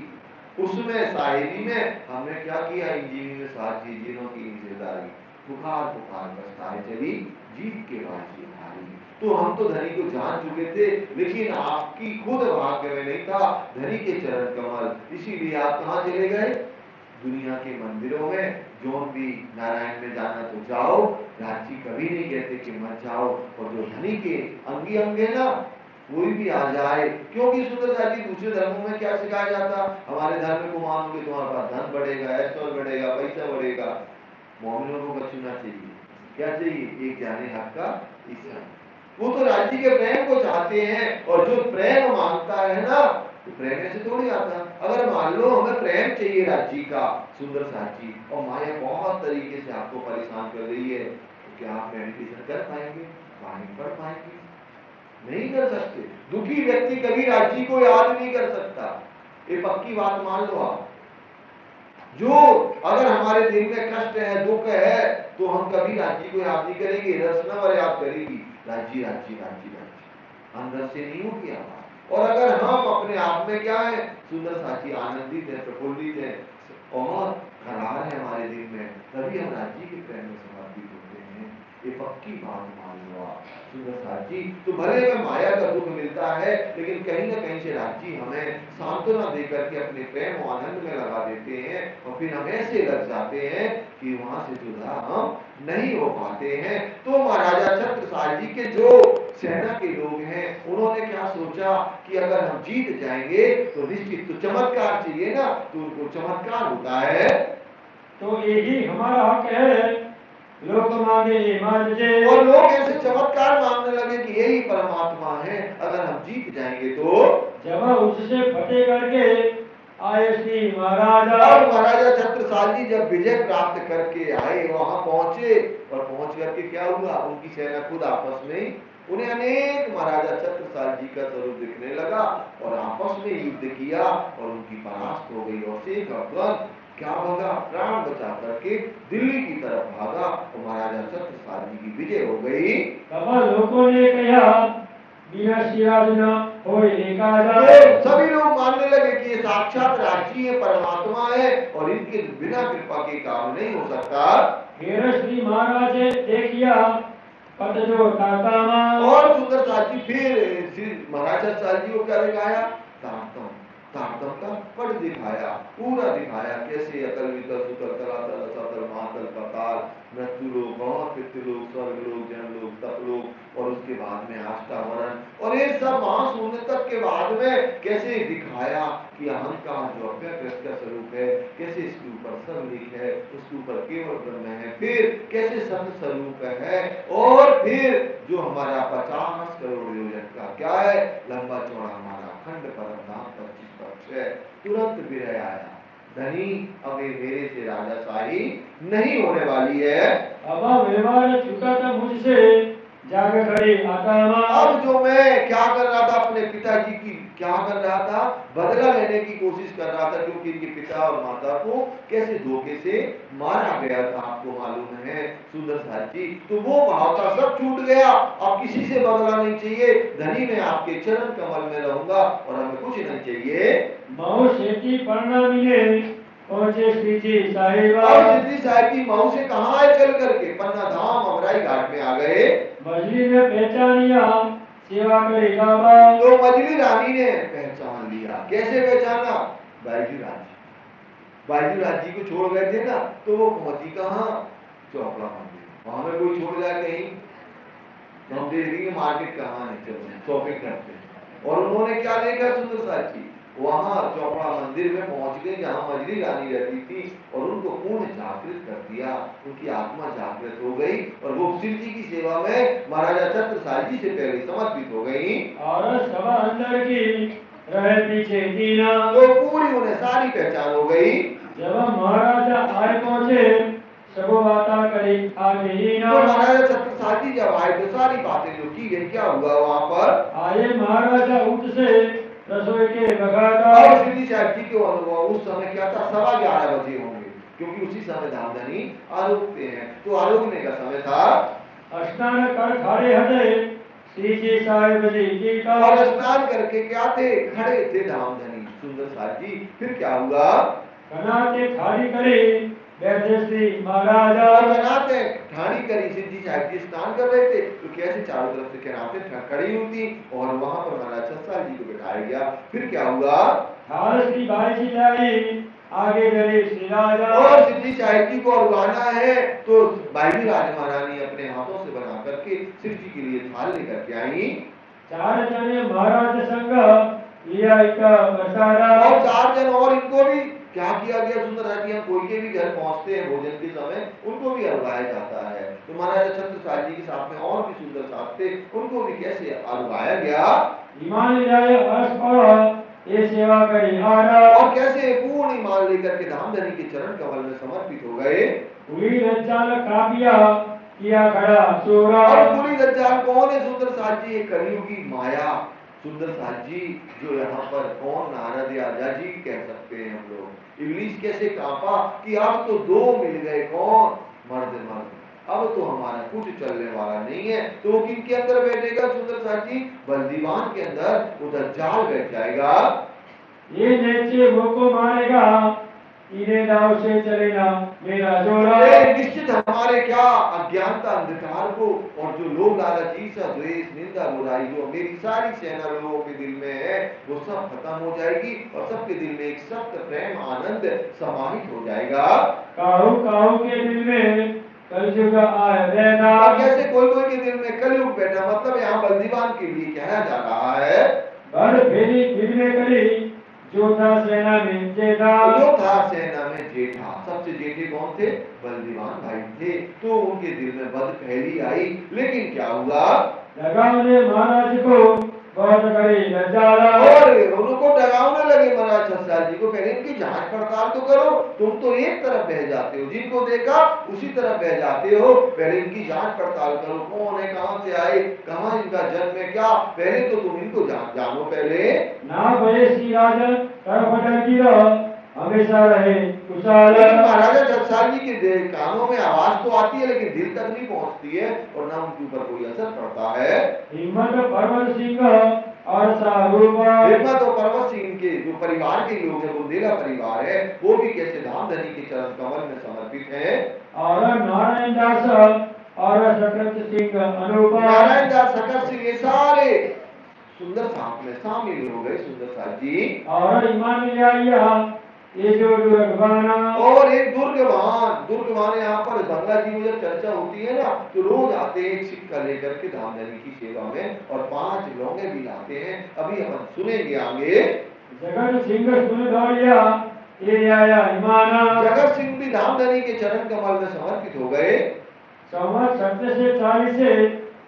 उसमें साहिबी में हमने क्या किया, इंजीनियर में साथ चीजों की हिस्सेदारी, बुखार बस्ताए चली, जीत के बाद जीत हारी। तो हम तो धनी को जान चुके थे, लेकिन आपकी खुद भाग्य में नहीं था धनी के चरण कमल, इसीलिए आप कहाँ चले गए, दुनिया के मंदिरों में। जो भी नारायण में जाना तो जाओ, राजी कभी नहीं कहते कि मत जाओ। और जो धनी के अंगी अंगे ना कोई भी आ जाए, क्योंकि सुंदर साथी दूसरे धर्मों में क्या सिखाया जाता, हमारे धर्म को मानोगे तुम्हारे पास धन बढ़ेगा, ऐश्वर्य बढ़ेगा, पैसा बढ़ेगा। मोमिनों को बचना चाहिए, क्या चाहिए, एक जाने हक का हिस्सा। वो तो राज्य के प्रेम को चाहते हैं, और जो प्रेम मांगता है ना तो प्रेम ऐसे थोड़ी आता। अगर मान लो हमें प्रेम चाहिए राज्य का, सुंदर साथी, और माया बहुत तरीके से आपको परेशान कर रही है, तो क्या आप मेडिटेशन कर पाएंगे, वाणी पढ़ पाएंगे, नहीं कर सकते। दुखी व्यक्ति कभी राज्य को याद नहीं कर सकता, ये पक्की बात मान लो आप। जो अगर हमारे दिल में कष्ट है, दुख है, तो हम कभी राज्य को याद नहीं करेंगे, रचना और याद करेगी राज्य राज्य राज्य राज्य, अंदर से नहीं होगी आवाज। और अगर हम अपने आप में क्या है, सुंदर साथी, आनंदित है, प्रफुल्लित है और करार है हमारे दिल में, तभी हम राज्य के प्रेम में समर्पित होते हैं। ये पक्की बात मान लो आप सुंदर साथी। तो भले में माया का दुख मिलता है, लेकिन कहीं ना कहीं से राज्य हमें सांत्वना देकर के अपने प्रेम और आनंद में लगा देते हैं, और फिर हम ऐसे लग जाते हैं कि वहां से जुदा हम नहीं हो पाते हैं। तो महाराजा छत्रसाल जी के जो सेना के लोग हैं, उन्होंने क्या सोचा कि अगर हम जीत जाएंगे तो निश्चित तो चमत्कार चाहिए ना, तो उनको चमत्कार होता है, तो यही हमारा हक है, लोग मांगे और लोग ऐसे चमत्कार मांगने लगे कि यही परमात्मा है, अगर हम जीत जाएंगे तो। जब उससे फतेह करके आए श्री महाराजा, और महाराजा छत्रसाल जी जब विजय प्राप्त करके आए, वहां पहुंचे, और पहुंच करके क्या हुआ, उनकी सेना खुद आपस में, उन्हें अनेक महाराजा छत्रसाल जी का स्वरूप दिखने लगा, और आपस में युद्ध किया और उनकी परास्त हो गई। और शेख अकबर क्या भागा, प्राण बचा करके दिल्ली की तरफ भागा, और महाराजा छत्रसाल जी की विजय हो गई। तब लोगों ने कहा बिना सिराजना हो सभी लोग मानने लगे कि ये साक्षात राज्य है, परमात्मा है, और इनके बिना कृपा के काम नहीं हो सकता। फिर श्री महाराज देखिया पद जो तातामा, और सुंदर साथी फिर महाराजा साल जी को क्या दिखाया, तारतम, तारतम का पट दिखाया, पूरा दिखाया, कैसे अकल विकल सुकल तलातल असतल महातल पाताल, मृत्यु लोक और पितृलोक, स्वर्ग लोक, जन लोक, तप लोक, और उसके बाद में आष्टावरण, और ये सब महाशून्य तक के बाद में कैसे दिखाया कि अहंकार जो अव्यक्त का स्वरूप है, कैसे इसके ऊपर सब लिख है, उसके ऊपर केवल ब्रह्म है, फिर कैसे सत्य स्वरूप है, और फिर जो हमारा 50 करोड़ योजन का क्या है, लंबा चौड़ा हमारा अखंड परम धाम 25 पक्ष है। तुरंत विरह आया, धनी अब मेरे से राजाशाही नहीं होने वाली है। अब व्यवहार छूटा था मुझसे जाग खड़ी आत्मा। अब जो मैं क्या कर रहा था, अपने पिताजी की क्या कर रहा था, बदला लेने की कोशिश कर रहा था, क्योंकि इनके पिता और माता को कैसे धोखे से मारा गया था, आपको मालूम है सुंदर साथी। तो वो भाव था सब छूट गया, अब किसी से बदला नहीं चाहिए, धनी मैं आपके चरण कमल में रहूंगा और हमें कुछ नहीं चाहिए। मऊ सेठी प्रणामी ने पहुंचे श्री जी साहिबा, और सिद्धि साहिब की मऊ से कहाँ आए चल करके, पन्ना धाम अमराई घाट में आ गए। मजली ने पहचानिया सेवा करे बाबा, तो मजली रानी ने पहचान लिया, कैसे पहचाना, बाईजू राजी, बाईजू राजी को छोड़ गए थे ना, तो वो पहुंची कहाँ, चौपड़ा मंदिर, वहां में कोई छोड़ जाए कहीं, तो हम देखेंगे मार्केट कहाँ है, चलो शॉपिंग करते हैं। और उन्होंने क्या देखा सुंदर साथी, वहां चौपड़ा मंदिर में पहुंच गए जहां मजली रानी रहती थी, और उनको पूर्ण जागृत कर दिया, उनकी आत्मा जागृत हो गई, और वो शिव जी की सेवा में महाराजा छत्रसाल जी से पहले समर्पित हो गई। और सभा अंदर की रहे पीछे दीना, तो पूरी उन्हें सारी पहचान हो गई। जब महाराजा आए पहुंचे सब बातें करी आगे ही ना, तो महाराजा छत्रसाल जी जब आए तो सारी बातें जो की गई, क्या हुआ वहां पर, आए महाराजा उठ से रसोई के बगाता, और श्री साहब जी को अनुभव उस समय क्या था, 11:15 बजे होंगे, क्योंकि उसी समय धामधनी आरोपते हैं, तो आरोपने का समय था। स्नान कर खड़े हटे श्री जी साहिब जी का, और स्नान करके क्या थे, खड़े थे धामधनी सुंदर साहब जी। फिर क्या हुआ, कनाते खाली करे बैठे श्री महाराजा, और बनाते ठाणी करी, सिद्धि साहब जी स्नान कर रहे थे, तो कैसे चारों तरफ से किनारे खड़ी हुई, और वहां पर महाराज छत्रसाल जी को बिठाया गया। फिर क्या हुआ, थाल श्री बाई जी लाई आगे डरे श्री राजा, और सिद्धि साहब जी को अरुआना है, तो बाई राज महारानी अपने हाथों से बना करके शिव जी के लिए थाल लेकर के आई। 4 जने महाराज संग लिया एक बसारा, और 4 जन और इनको भी क्या किया गया सुंदर है कि हम कोई के भी घर पहुंचते हैं भोजन के समय, उनको भी अरुआया जाता है। तो महाराजा छत्रसाल जी के साथ में और भी सुंदर साथ थे, उनको भी कैसे अरुआया गया, ईमान जाए अर्श और ये सेवा करी आरा, और कैसे पूर्ण ईमान लेकर के धामधनी के चरण कमल में समर्पित हो गए। हुई रज्जाल काबिया किया खड़ा सोरा। और पूरी दज्जाल कौन है सुंदर साथ जी? ये कलयुगी माया सुंदर साथ जी, जो यहाँ पर कौन नारद या आजा जी कह सकते हैं हम लोग। इब्लीस कैसे कांपा कि अब तो दो मिल गए, कौन? मर्द मर्द, अब तो हमारा कुछ चलने वाला नहीं है। तो वो किनके अंदर बैठेगा सुंदर साथ जी? बल्दीवान के अंदर वो दज्जाल बैठ जाएगा। ये नीचे वो को मारेगा, इन्हें दाव से चलेगा मेरा जोड़ा। निश्चित हमारे क्या अज्ञानता अंधकार को और जो लोग लालची सा द्वेष निंदा बुराई जो मेरी सारी सेना लोगों के दिल में है वो सब खत्म हो जाएगी और सबके दिल में एक सत्य प्रेम आनंद समाहित हो जाएगा। काहू काहू के दिल में कलयुग आए बैठा। कैसे कोई कोई के दिल में कलयुग बैठा, मतलब यहाँ बल्दीवान के लिए कहना जा रहा है बड़ फेरी फिर में करी जो था सेना में जेठा। जो था सेना में जेठा, सबसे जेठे कौन थे? बल्दीवान भाई थे। तो उनके दिल में बद पहली आई, लेकिन क्या हुआ? लगावने महाराज को बहुत करे नजारा। और उनको डरावने लगे महाराज छत्रसाल जी को, पहले इनकी जांच पड़ताल तो करो, तुम तो एक तरफ बह जाते हो, जिनको देखा उसी तरफ बह जाते हो, पहले इनकी जांच पड़ताल करो, कौन है, कहां से आए, कहां इनका जन्म है, क्या, पहले तो तुम इनको जानो पहले। ना भय श्री राजा तरफ डरती रहो, हमेशा रहे कुशाल। महाराजा छत्रसाल जी के कानों में आवाज तो आती है लेकिन दिल तक नहीं पहुंचती है और ना उनके ऊपर कोई असर पड़ता है। हिम्मत पर्वत सिंह और सारूप। हिम्मत और पर्वत सिंह के जो परिवार के लोग हैं, बुंदेला परिवार है, वो भी कैसे धाम धनी के चरण कमल में समर्पित है। और नारायण दास और सकरत सिंह अनुपा। नारायण दास सकरत सिंह ये सारे सुंदर साथ में शामिल हो गए सुंदर साथ जी। और ईमान ये जो दुर्गवाना। और एक दुर्गवान यहाँ पर बंगला जी में जब चर्चा होती है ना तो रोज आते हैं एक सिक्का लेकर के धामधनी की सेवा में और 5 लौंगे भी लाते हैं, अभी हम सुनेंगे आगे। जगत सिंह सुन दौड़िया ये आया ईमाना। जगत सिंह भी धामधनी के चरण कमल में समर्पित हो गए। संवत 1740 से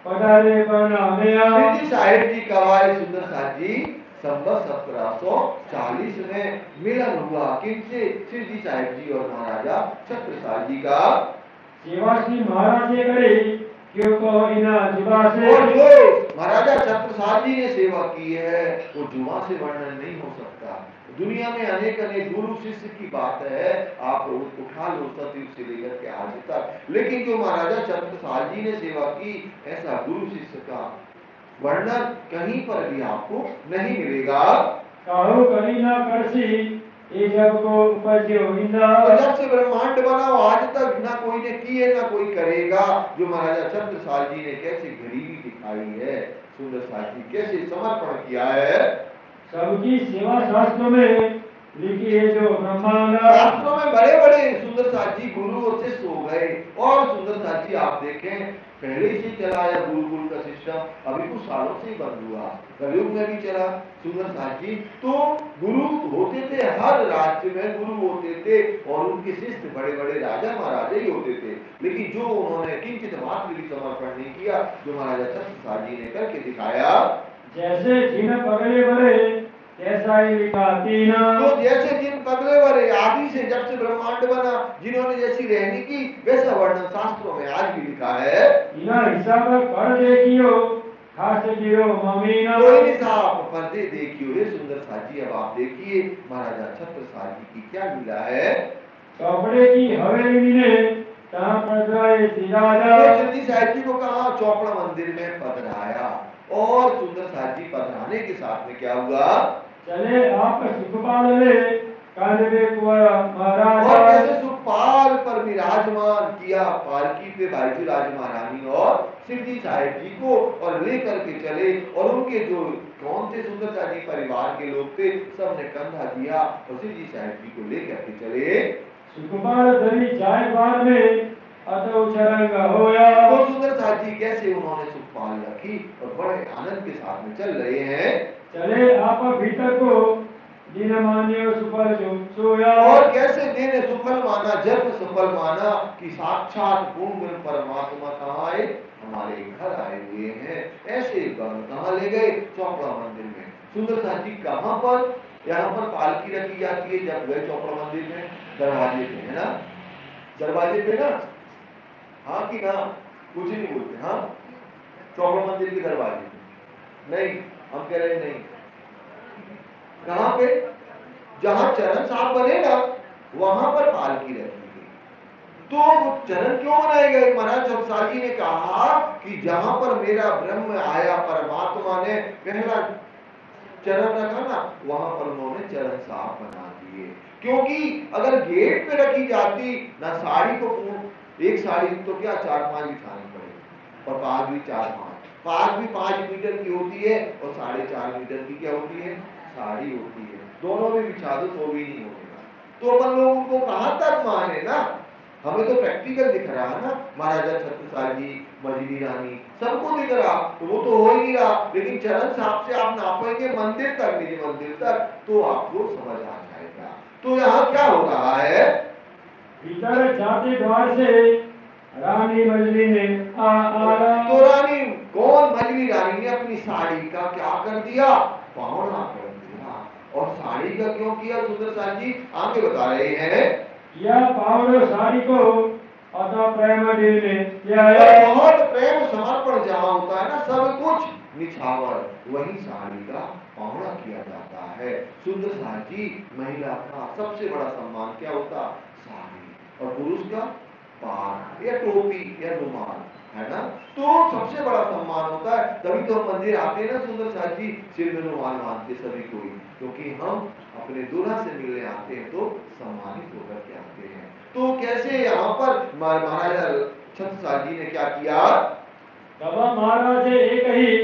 पधारे बना में साहेब जी कवाए सुंदर साथ जी संवत 1740 में मिलन हुआ किनसे? सिद्धि साहिब जी और महाराजा छत्रसाल जी का। सेवा श्री महाराज ने करे क्यों को इना जुबा से। और जो महाराजा छत्रसाल जी ने सेवा की है वो जुबा से वर्णन नहीं हो सकता। दुनिया में अनेक अनेक गुरु शिष्य की बात है, आप उठा लो सतयुग से लेकर के आज तक, लेकिन जो महाराजा छत्रसाल जी ने सेवा की ऐसा गुरु शिष्य का वर्णन कहीं पर भी आपको नहीं मिलेगा। काहू करी ना करसी ये जब को उपजो हिंदा। जब से ब्रह्मांड बना आज तक ना कोई ने की है ना कोई करेगा। जो महाराजा छत्रसाल जी ने कैसे गरीबी दिखाई है, सुंदर साथ जी कैसे समर्पण किया है। सबकी सेवा शास्त्रों में लिखी है जो ब्रह्मांड। शास्त्रों में बड़े बड़े सुंदर साथ जी गुरु और शिष्य हो गए। और सुंदर साथ जी आप देखें पहले से चला है गुरुकुल का सिस्टम, अभी कुछ सालों से ही बंद हुआ, कलयुग में भी चला सुंदर साथ जी। तो गुरु होते थे, हर राज्य में गुरु होते थे और उनके शिष्य बड़े बड़े राजा महाराजा ही होते थे, लेकिन जो उन्होंने किंचित मात्र भी समर्पण नहीं किया जो महाराजा छत्रसाल जी ने करके दिखाया। जैसे जिन पगले बड़े ऐसा ही लिखा तीना। तो जैसे जिन पगले बड़े आदि से जब से ब्रह्मांड बना जिन्होंने जैसी रहनी की वैसा वर्णन शास्त्रों में आज भी लिखा है। इना हिसाब कर देखियो खास जीरो ममीना। कोई हिसाब पर्दे देखियो हे सुंदर साथ जी। अब आप देखिए महाराजा छत्रसाल जी की क्या लीला है। चौपड़े की हवेली ने कहाँ पधराए राजा। सिद्धि साहिब जी को कहा चौपड़ा मंदिर में पधराया और सुंदर साथ जी पधराने के साथ में क्या हुआ? चले आप सुखपाल ले कानवे कुंवर महाराज। और कैसे सुखपाल पर विराजमान किया पालकी पे भाईजी राज महारानी और सिद्धि साहिब जी को और लेकर के चले और उनके जो कौन थे सुंदर साथ जी परिवार के लोग थे सबने कंधा दिया और सिद्धि साहिब जी को लेकर के चले। सुखपाल धरी जाय बार में अतो चरंग होया। तो सुंदर साथ जी कैसे उन्होंने सुखपाल रखी और बड़े आनंद के साथ में चल रहे हैं। चले आप भीतर को दिन मान्यो सुफल जो सोया। और कैसे दिन सुफल माना, जन्म सुफल माना कि साक्षात पूर्ण परमात्मा कहाँ आए? हमारे घर आए हुए हैं। ऐसे कहाँ ले गए? चौपड़ा मंदिर में। सुंदर साथ जी कहाँ पर? यहाँ पर पालकी रखी जाती है जब गए चौपड़ा मंदिर में, दरवाजे पे है ना, दरवाजे पे ना, हाँ कि ना, कुछ ही नहीं बोलते। हाँ, चौबड़ मंदिर के दरवाजे नहीं, हम कह रहे नहीं। कहां पे? जहां चरण साहब बनेगा वहां पर पालकी रखेंगे। तो चरण क्यों बनाए गए? महाराज छत्रसाल जी ने कहा कि जहां पर मेरा ब्रह्म आया, परमात्मा ने पहला चरण रखा ना, वहां पर उन्होंने चरण साहब बना दिए। क्योंकि अगर गेट पे रखी जाती ना, साड़ी को एक साड़ी तो क्या 4-5 बिछानी पड़ेगी, और पाग भी 4-5, पाग भी 5 मीटर की होती है और 4.5 मीटर की क्या होती है? साड़ी होती है। दोनों में बिछा दो तो भी नहीं होगा। तो अपन लोग उनको कहां तक माने ना, हमें तो प्रैक्टिकल दिख रहा है ना, महाराजा छत्रसाल जी, मझली रानी, सबको दिख रहा, तो वो तो हो ही नहीं रहा। लेकिन चरण साहब से आप नापेंगे मंदिर तक, निज मंदिर तक, तो आपको समझ आ जाएगा। तो यहाँ क्या हो रहा है? भीतर जाते द्वार से रानी मजली ने तो रानी कौन? मजली रानी ने अपनी साड़ी का क्या कर दिया? पावड़ा कर दिया। और साड़ी का क्यों किया? सुंदर साहब जी आगे बता रहे हैं, यह पावड़ो साड़ी को अतः प्रेम दिले बहुत प्रेम समर्पण जहां होता है ना, सब कुछ निछावर, वही साड़ी का पावड़ा किया जाता है। सुंदर साहब जी, महिला का सबसे बड़ा सम्मान क्या होता? साड़ी। और पुरुष का पाग या टोपी या रुमाल, है ना। तो सबसे बड़ा सम्मान होता है। तभी तो हम मंदिर आते हैं ना सुंदर साहब जी, सिर में रुमाल बांधते सभी कोई, क्योंकि हम अपने दूल्हा से मिलने आते हैं तो सम्मानित होकर के आते हैं। तो कैसे यहाँ पर महाराजा छत्रसाल जी ने क्या किया? तब महाराज एक ही,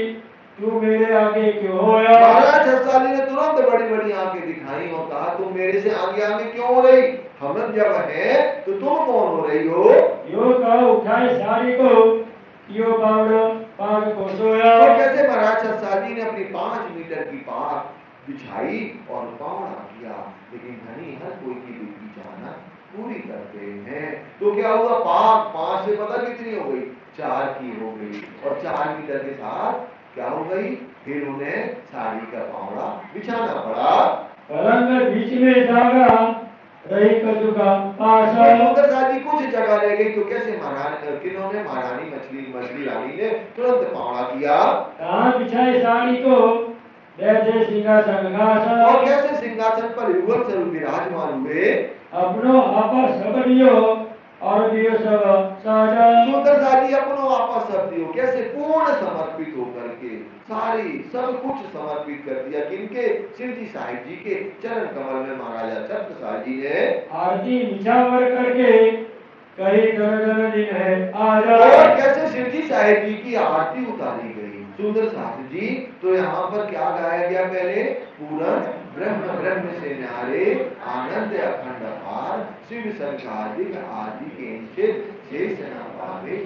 तू मेरे आगे क्यों होया? महाराज छत्रसाल जी ने तुरंत बड़ी बड़ी आंखें दिखाई और कहा, तुम मेरे से आगे आगे क्यों हो रही? हम जब है तो तुम कौन हो रही हो? यो कहा उठाए साड़ी को, यो पावड़ो पाग को सोया। तो कैसे महाराज छत्रसाल जी ने अपनी 5 मीटर की पाग बिछाई और पावड़ा किया। लेकिन धनी हर कोई की बेटी चाहना पूरी करते हैं। तो क्या हुआ? पाग 5 से पता कितनी हो गई? 4 की हो गई। और 4 मीटर के साथ क्या हो गई? फिर उन्हें साड़ी का पावड़ा बिछाना पड़ा। पलंग बीच में जागा रही कदू का पासा। सुंदर साहब जी कुछ जगह रह गई, तो कैसे महारानी, किन्होंने? महारानी मछली रानी ने तुरंत पावड़ा किया। कहाँ बिछाई साड़ी को, जैसे सिंहासन घासा। और कैसे सिंहासन पर युगल स्वरूप विराजमान हुए। अपनो आपा सबरियो और दियो सब साजा। सुंदर साहब जी अपनो आपा सब दियो, कैसे? पूर्ण समर्पित होकर के सारी सब कुछ समर्पित कर दिया। किनके? सिरजी साहिब जी के चरण कमल में महाराजा छत्रसाल जी ने आरती निछावर करके कहीं दर्जन दिन है आजा। और कैसे सिरजी साहिब जी की आरती उतारी गई। सुंदर साहब जी, तो यहाँ पर क्या गाया गया? पहले पूर्ण ब्रह्म ब्रह्म से न्यारे, आनंद अखंड अपार, शिव संकादिक आदि के शेष न पावे।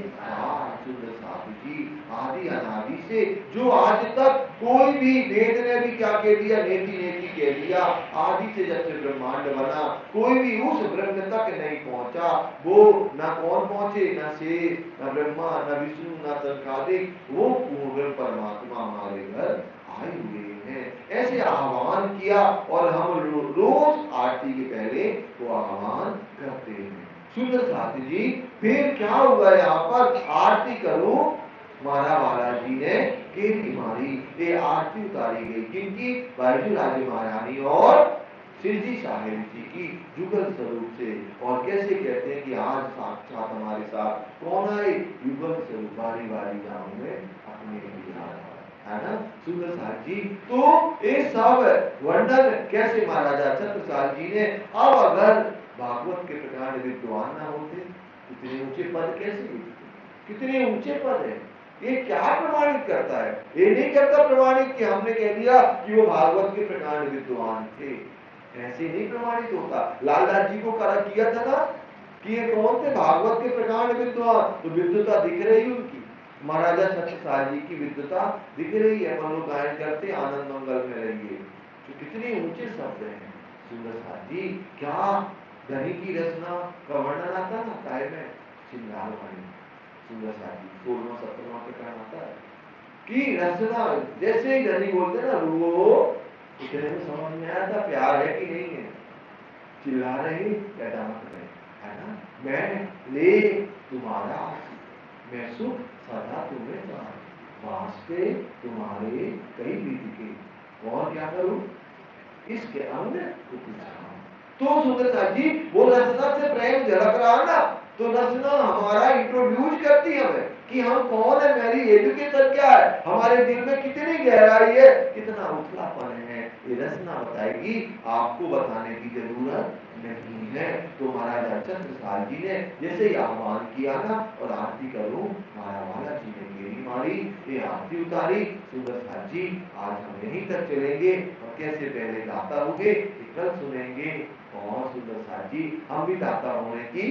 सुंदर साहब जी, आदि अनादि से जो आज तक कोई भी वेद ने भी क्या कह दिया? नेति नेति कह दिया। आदि से जब से ब्रह्मांड बना, कोई भी उस ब्रह्म तक नहीं पहुंचा। वो ना कौन पहुंचे? ना शेष, ना ब्रह्मा, ना विष्णु, ना संकादिक, वो पूर्ण परमात्मा हमारे घर आए हुए हैं। ऐसे आह्वान किया और हम रोज आरती के पहले वो आह्वान करते हैं। सुंदर साथी जी, फिर क्या हुआ? यहाँ पर आरती करो, मारा बालाजी ने केरी मारी, ये आरती उतारी गई। किनकी? बायजू राजे महारानी और सिरजी साहिब जी की जुगल स्वरूप से। और कैसे कहते हैं कि आज साक्षात हमारे साथ कौन आए? युगल स्वरूप, बारी बारी जाऊंगे अपने लिए, है ना सुंदर साहब जी। तो ये सब वर्णन कैसे महाराजा छत्रसाल जी ने। अब अगर भागवत के प्रकांड विद्वान ना होते, इतने ऊंचे पद कैसे मिलते? कितने ऊंचे पद है। ये क्या प्रमाणित करता है? ये नहीं करता प्रमाणित कि हमने कह दिया कि वो भागवत के प्रकांड विद्वान थे, ऐसे नहीं प्रमाणित होता। लालदास जी को करा किया था ना कि ये कौन थे? भागवत के प्रकांड विद्वान। तो विद्वता दिख रही उनकी, महाराजा छत्रसाल जी की विद्वता दिख रही है। अपन लोग गायन करते आनंद मंगल में रहिए, तो कितने ऊंचे शब्द हैं। सुंदर साहब जी, क्या धनी की रचना का वर्णन आता ना काय में? श्रृंगार वाणी। सुंदर साहब जी 16वां-17वां प्रकरण आता है कि रचना, जैसे ही धनी बोलते ना वो इतने में समझ में आया था प्यार है कि नहीं है। चिल्ला रहे, कहता मत रहे, है ना। मैं ले तुम्हारा मैं सुख सदा तुम्हें चाहूं, वास्ते तुम्हारे कई विधि के, और क्या करूं, इसके अंग उपजाऊं। तो सुंदरदास जी वो रचना से प्रेम झलक रहा ना, तो रचना हमारा इंट्रोड्यूस करती है हमें कि हम कौन है, मेरी एजुकेशन क्या है, हमारे दिल में कितनी गहराई है, कितना उथलापन है, ये रचना बताएगी, आपको बताने की जरूरत नहीं है। तो महाराज हरिश्चंद्र जी ने जैसे ही आह्वान किया ना, और आरती करूं, मायावाला जी ने गेरी मारी, ये आरती उतारी। सुंदरदास जी आज हम यहीं तक चलेंगे, और कैसे पहले गाता होंगे कल सुनेंगे। और सुंदरदास जी हम भी दाता होने की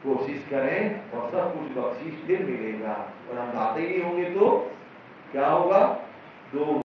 कोशिश करें, और सब कुछ बख्शीश फिर मिलेगा। और हम गाते ही नहीं होंगे तो क्या होगा, दो